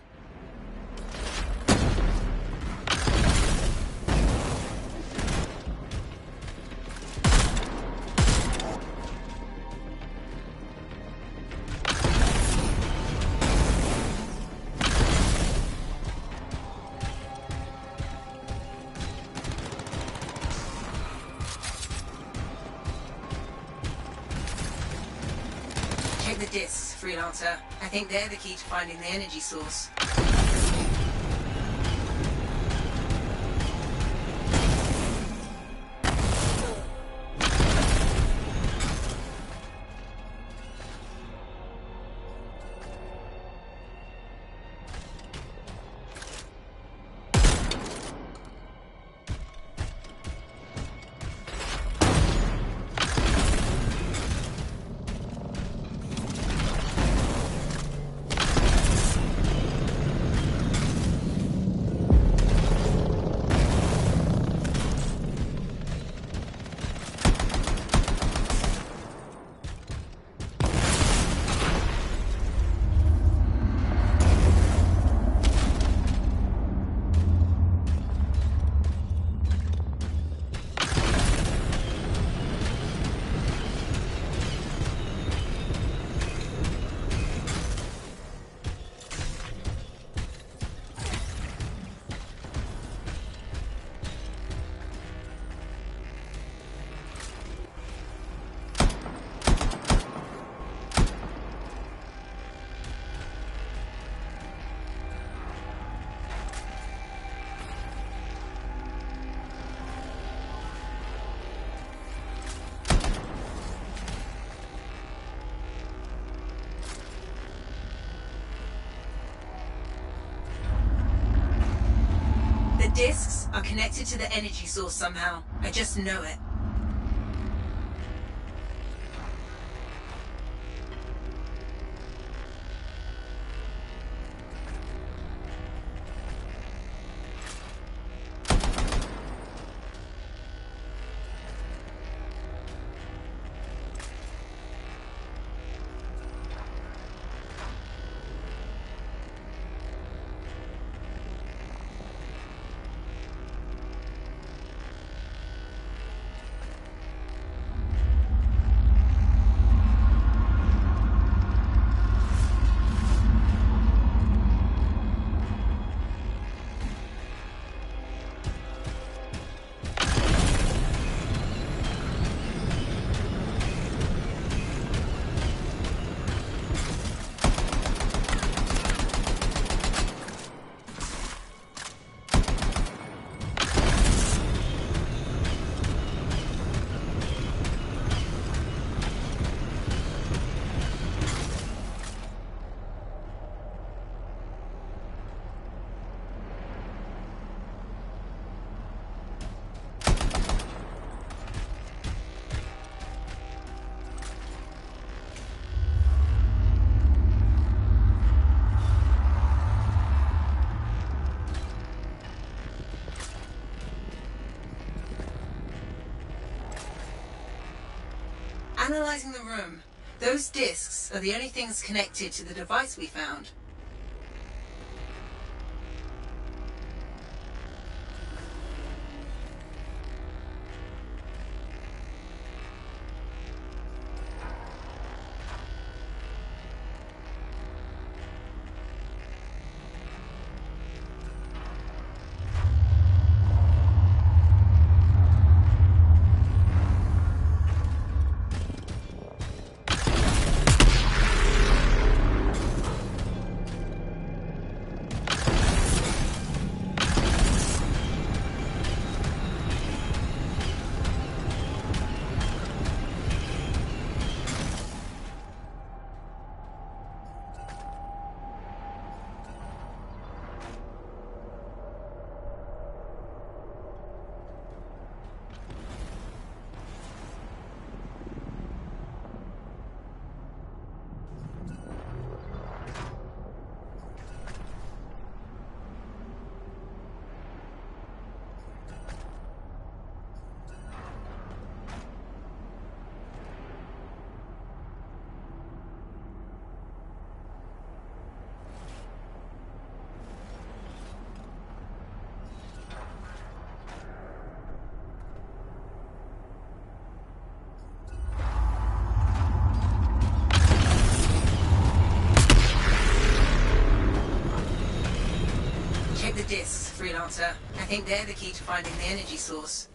Check the discs, Freelancer. I think they're the key to finding the energy source. The discs are connected to the energy source somehow. I just know it. Analyzing the room. Those discs are the only things connected to the device we found. Check the discs, Freelancer. I think they're the key to finding the energy source.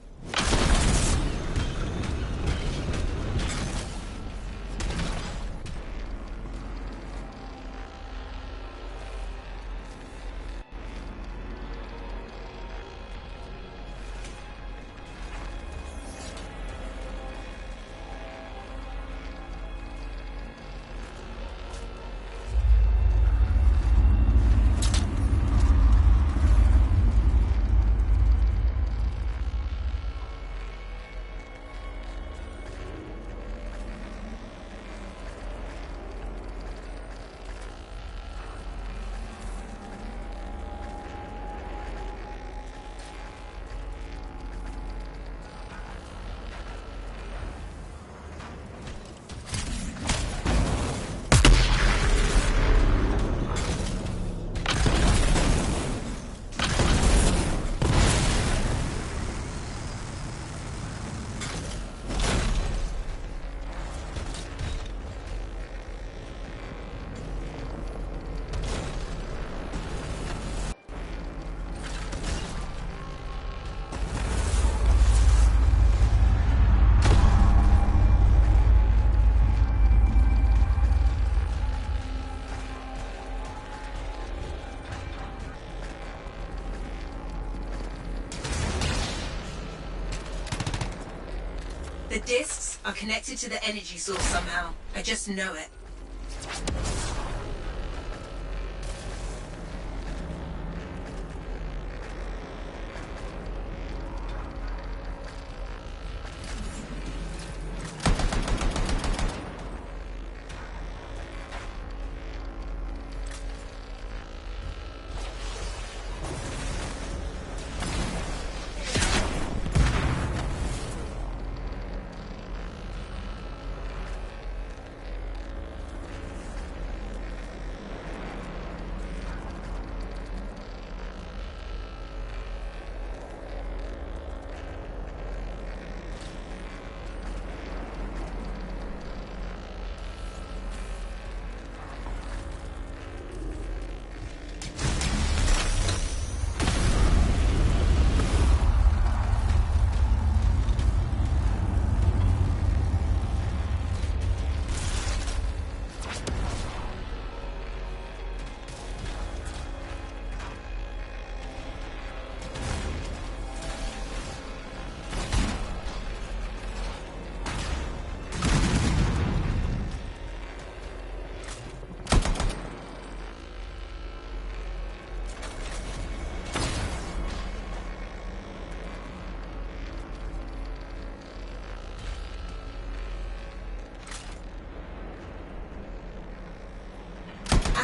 The discs are connected to the energy source somehow. I just know it.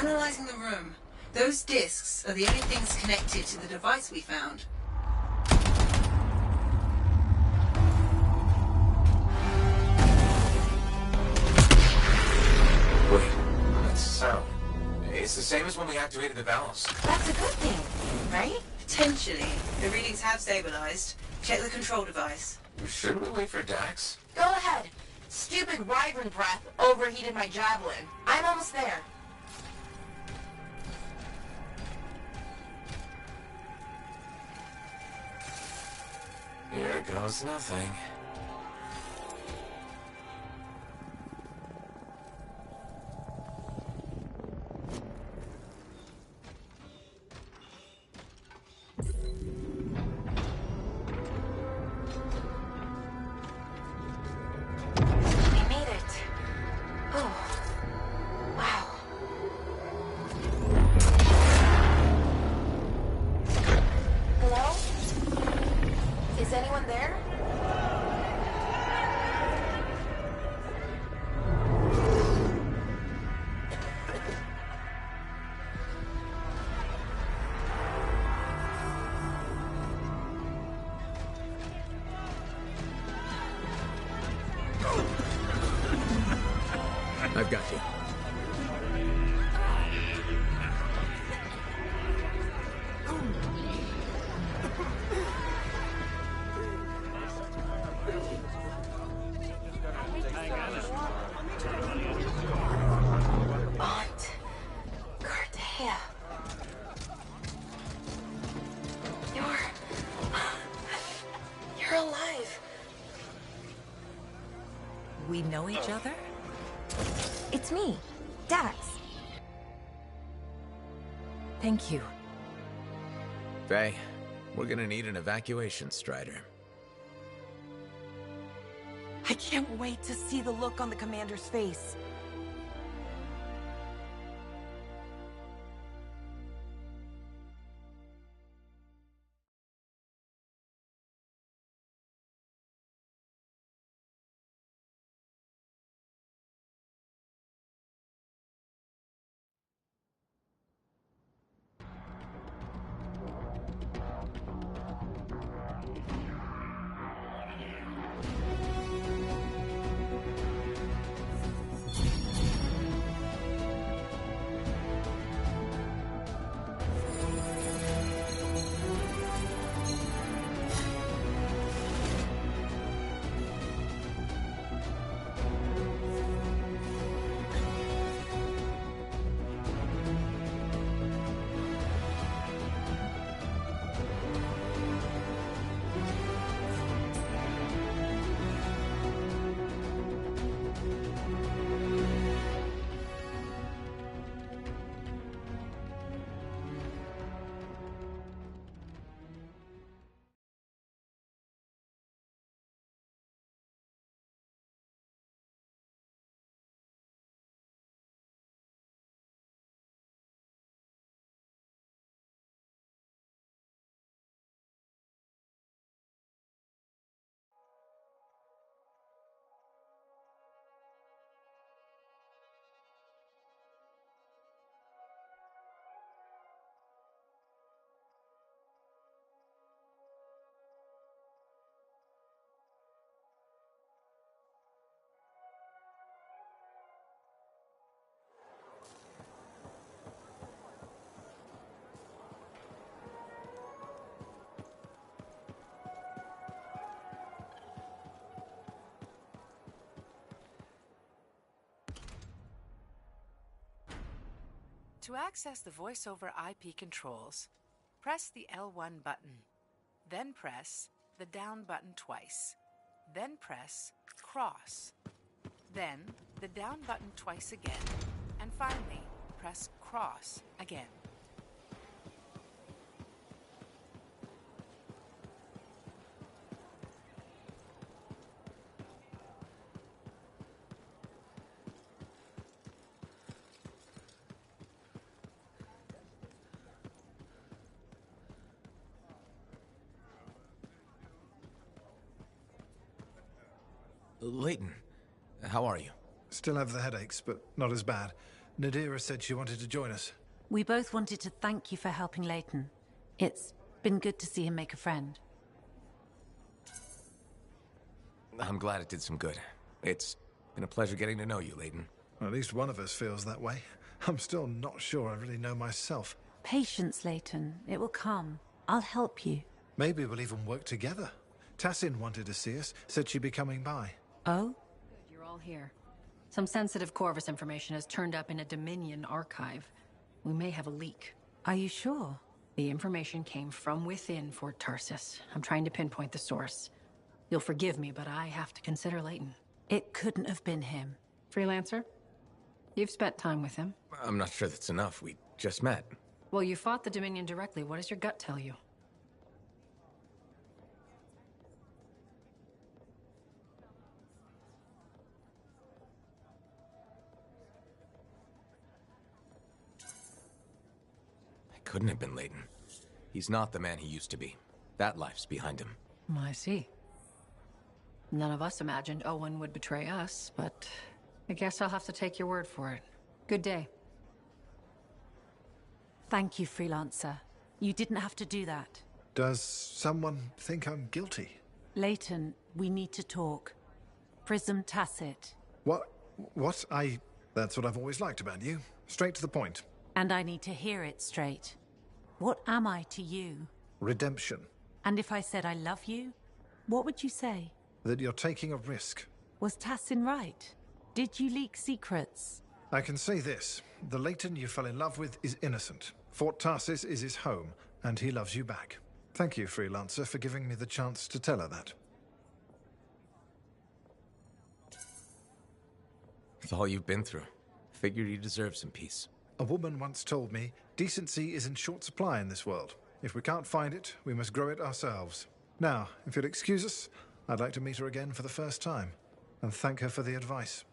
Analyzing the room. Those discs are the only things connected to the device we found. Wait, that's sound. It's the same as when we activated the valves. That's a good thing, right? Potentially. The readings have stabilized. Check the control device. Shouldn't we wait for Dax? Go ahead. Stupid wyvern breath overheated my javelin. I'm almost there. Here goes nothing. We made it. Oh. Wow. Hello? Is anyone there? I've got you. we know each other? It's me, Dax. Thank you. Faye, we're gonna need an evacuation strider. I can't wait to see the look on the commander's face. To access the voice-over IP controls, press the L1 button, then press the down button twice, then press cross, then the down button twice again, and finally press cross again. Layton, how are you? Still have the headaches, but not as bad. Nadira said she wanted to join us. We both wanted to thank you for helping Layton. It's been good to see him make a friend. I'm glad it did some good. It's been a pleasure getting to know you, Layton. At least one of us feels that way. I'm still not sure I really know myself. Patience, Layton. It will come. I'll help you. Maybe we'll even work together. Tassin wanted to see us, said she'd be coming by. Oh? Good, you're all here. Some sensitive Corvus information has turned up in a Dominion archive. We may have a leak. Are you sure? The information came from within Fort Tarsis. I'm trying to pinpoint the source. You'll forgive me, but I have to consider Layton. It couldn't have been him. Freelancer? You've spent time with him. I'm not sure that's enough. We just met. Well, you fought the Dominion directly. What does your gut tell you? Couldn't have been Layton. He's not the man he used to be. That life's behind him. I see. None of us imagined Owen would betray us, but I guess I'll have to take your word for it. Good day. Thank you, Freelancer. You didn't have to do that. Does someone think I'm guilty? Layton, we need to talk. Prism Tacit. What? That's what I've always liked about you. Straight to the point. And I need to hear it straight. What am I to you? Redemption. And if I said I love you, what would you say? That you're taking a risk. Was Tassin right? Did you leak secrets? I can say this. The Layton you fell in love with is innocent. Fort Tarsis is his home, and he loves you back. Thank you, Freelancer, for giving me the chance to tell her that. With all you've been through, figured you deserve some peace. A woman once told me, decency is in short supply in this world. If we can't find it, we must grow it ourselves. Now, if you'll excuse us, I'd like to meet her again for the first time, and thank her for the advice.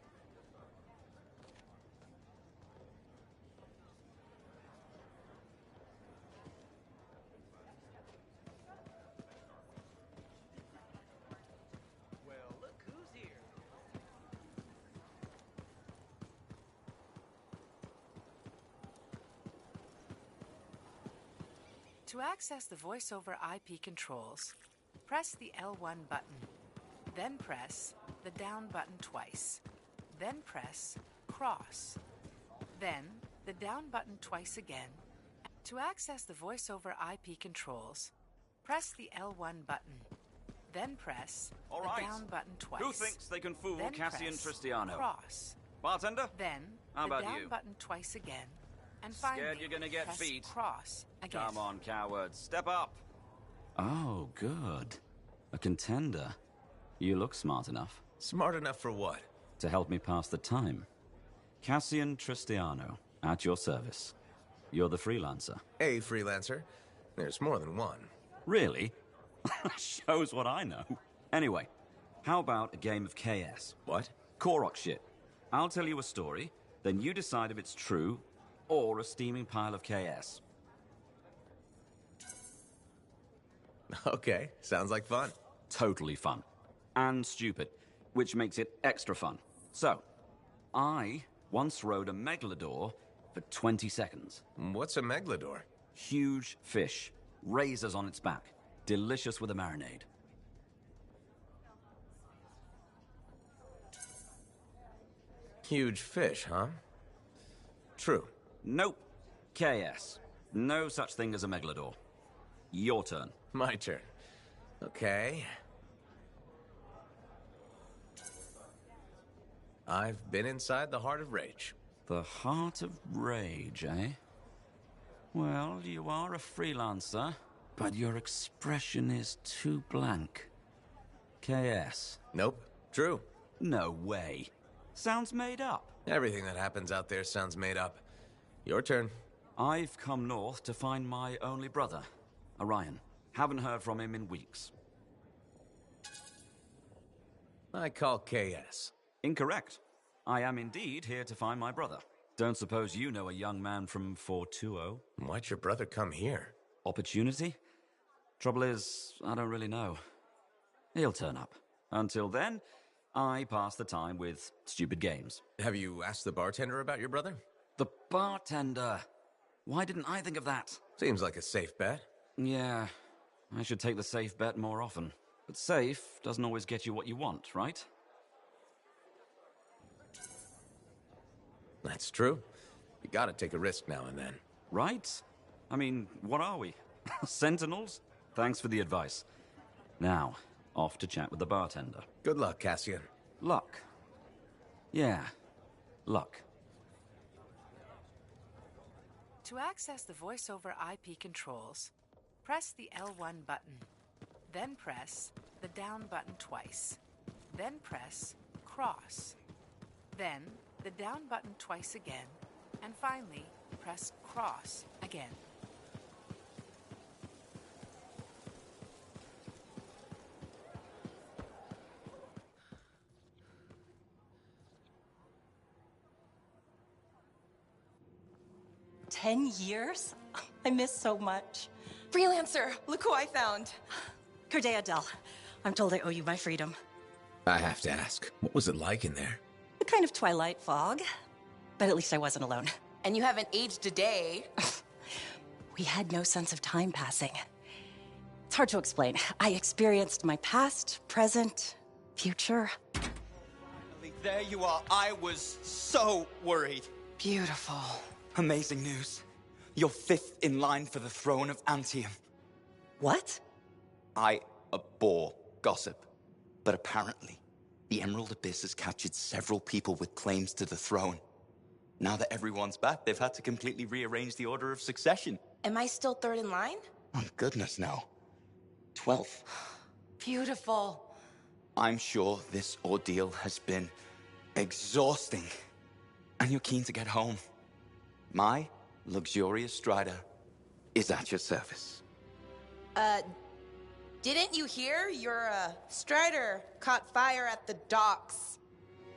To access the voice-over IP controls, press the L1 button, then press the down button twice, then press cross, then the down button twice again. To access the voice-over IP controls, press the L1 button, then press the down button twice. Who thinks they can fool then Cassian press Tristiano? Cross. Bartender? Then How the about down you? button twice again. And Scared finally, you're gonna get press beat? cross again. Come on, cowards. Step up. Oh, good. A contender. You look smart enough. Smart enough for what? To help me pass the time. Cassian Tristiano, at your service. You're the freelancer. A freelancer. There's more than one. Really? Shows what I know. Anyway, how about a game of KS? What? Korok shit. I'll tell you a story, then you decide if it's true or a steaming pile of KS. Okay, sounds like fun. Totally fun. And stupid, which makes it extra fun. So, I once rode a megalodor for 20 seconds. What's a megalodor? Huge fish, razors on its back, delicious with a marinade. Huge fish, huh? True. Nope. KS. No such thing as a megalodor. Your turn. My turn. Okay. I've been inside the Heart of Rage. The Heart of Rage, eh? Well, you are a freelancer, but your expression is too blank. KS. Nope. True. No way. Sounds made up. Everything that happens out there sounds made up. Your turn. I've come north to find my only brother, Orion. Haven't heard from him in weeks. I call KS. Incorrect. I am indeed here to find my brother. Don't suppose you know a young man from 420? Why'd your brother come here? Opportunity? Trouble is, I don't really know. He'll turn up. Until then, I pass the time with stupid games. Have you asked the bartender about your brother? The bartender? Why didn't I think of that? Seems like a safe bet. Yeah, I should take the safe bet more often. But safe doesn't always get you what you want, right? That's true. You gotta take a risk now and then. Right? I mean, what are we? Sentinels? Thanks for the advice. Now, off to chat with the bartender. Good luck, Cassian. Luck. Yeah, luck. To access the voice-over IP controls, press the L1 button, then press the down button twice, then press cross, then the down button twice again, and finally press cross again. "10 years? I miss so much. Freelancer, look who I found. Corday Adele. I'm told I owe you my freedom. I have to ask, what was it like in there? A kind of twilight fog. But at least I wasn't alone. And you haven't aged a day. We had no sense of time passing. It's hard to explain. I experienced my past, present, future. There you are. I was so worried. Beautiful. Amazing news. You're 5th in line for the throne of Anthem. What? I abhor gossip. But apparently, the Emerald Abyss has captured several people with claims to the throne. Now that everyone's back, they've had to completely rearrange the order of succession. Am I still 3rd in line? Oh, goodness, no. 12th. Beautiful. I'm sure this ordeal has been exhausting. And you're keen to get home. My luxurious Strider is at your service. Didn't you hear? Your, Strider caught fire at the docks.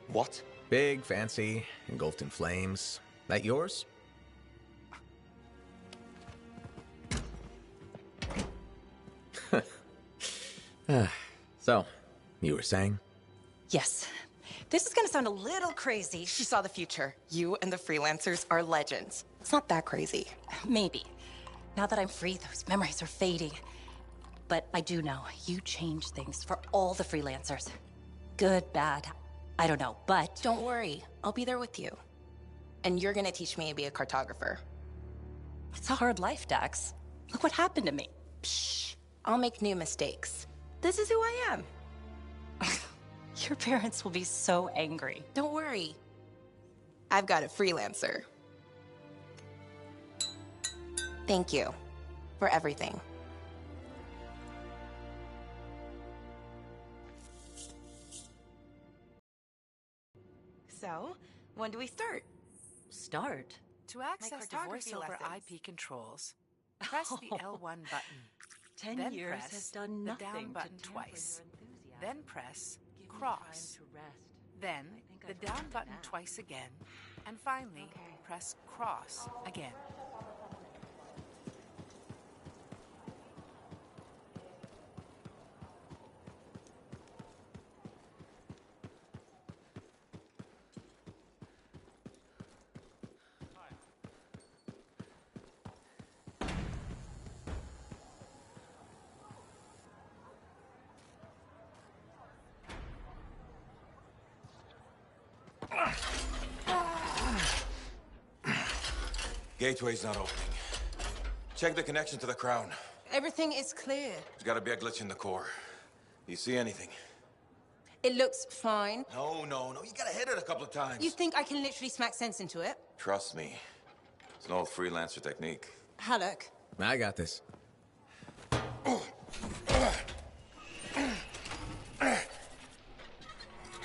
What? Big, fancy, engulfed in flames. That yours? So, you were saying? Yes. This is gonna sound a little crazy. She saw the future. You and the freelancers are legends. It's not that crazy. Maybe. Now that I'm free, those memories are fading. But I do know, you changed things for all the freelancers. Good, bad, I don't know, but... Don't worry, I'll be there with you. And you're gonna teach me to be a cartographer. It's a hard life, Dax. Look what happened to me. Shh, I'll make new mistakes. This is who I am. Your parents will be so angry. Don't worry. I've got a freelancer. Thank you for everything. So, when do we start? Start? To access the voiceover IP controls, press the L1 button. 10 then years press has done the nothing down button to twice. Then press cross. Then the down button twice again. And finally, press cross again. Gateway's not opening. Check the connection to the crown. Everything is clear. There's gotta be a glitch in the core. Do you see anything? It looks fine. No. You gotta hit it a couple of times. You think I can literally smack sense into it? Trust me. It's an old freelancer technique. Halleck. I got this.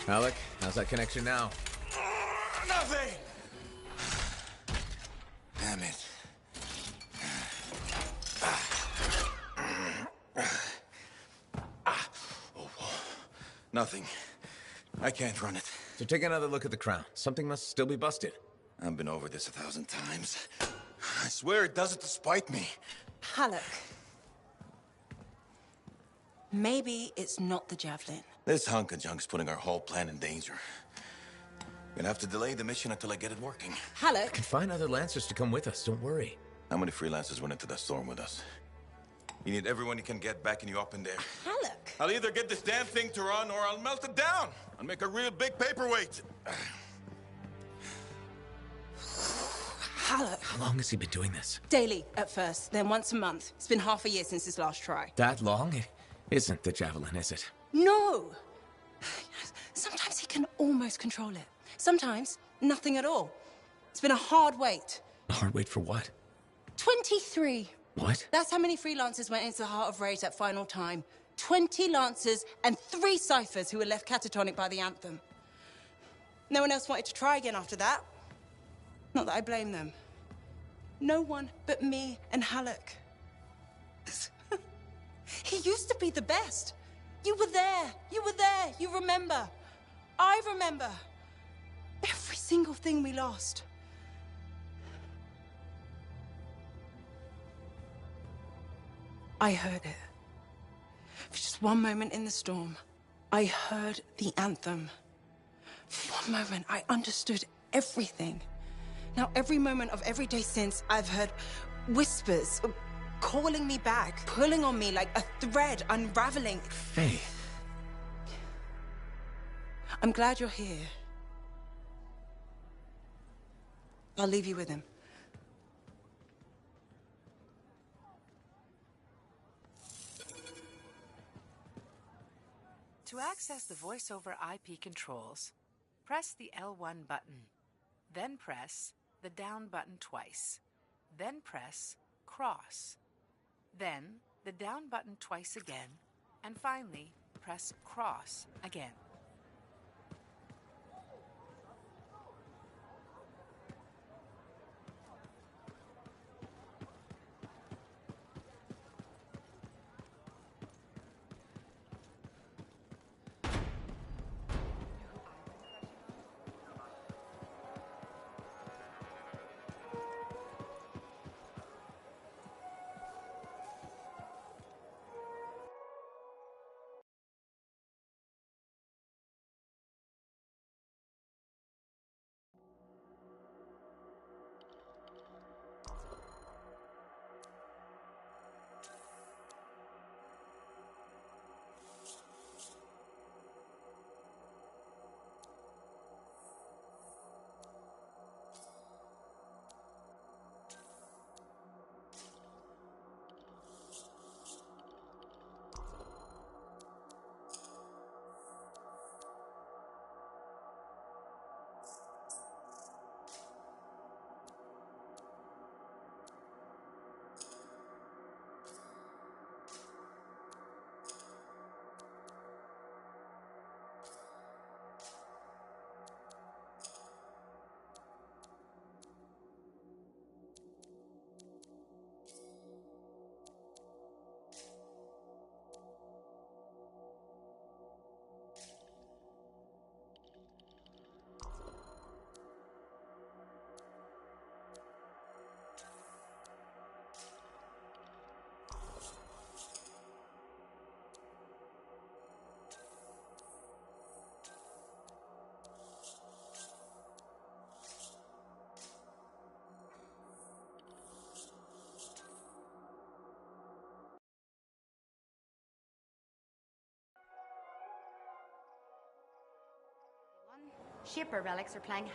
Alec, how's that connection now? Nothing! Damn it. Nothing. I can't run it. So take another look at the crown. Something must still be busted. I've been over this 1,000 times. I swear it does it to spite me. Halleck. Maybe it's not the javelin. This hunk of junk's putting our whole plan in danger. Gonna have to delay the mission until I get it working. I Halleck. can find other Lancers to come with us, don't worry. How many freelancers went into that storm with us? You need everyone you can get backing you up in there. Halleck. I'll either get this damn thing to run or I'll melt it down. I'll make a real big paperweight. Halleck. How long has he been doing this? Daily at first, then once a month. It's been half a year since his last try. That long? It isn't the javelin, is it? No! Sometimes he can almost control it. Sometimes, nothing at all. It's been a hard wait. A hard wait for what? 23. What? That's how many freelancers went into the heart of Rage at final time. 20 Lancers and 3 Ciphers who were left catatonic by the Anthem. No one else wanted to try again after that. Not that I blame them. No one but me and Halleck. He used to be the best. You were there. You were there. You remember. I remember. Every single thing we lost. I heard it. For just one moment in the storm, I heard the anthem. For one moment, I understood everything. Now, every moment of every day since, I've heard whispers calling me back, pulling on me like a thread unraveling. Faye. I'm glad you're here. I'll leave you with him. To access the voiceover IP controls, press the L1 button. Then press the down button twice. Then press cross. Then the down button twice again. And finally, press cross again. Shaper relics are playing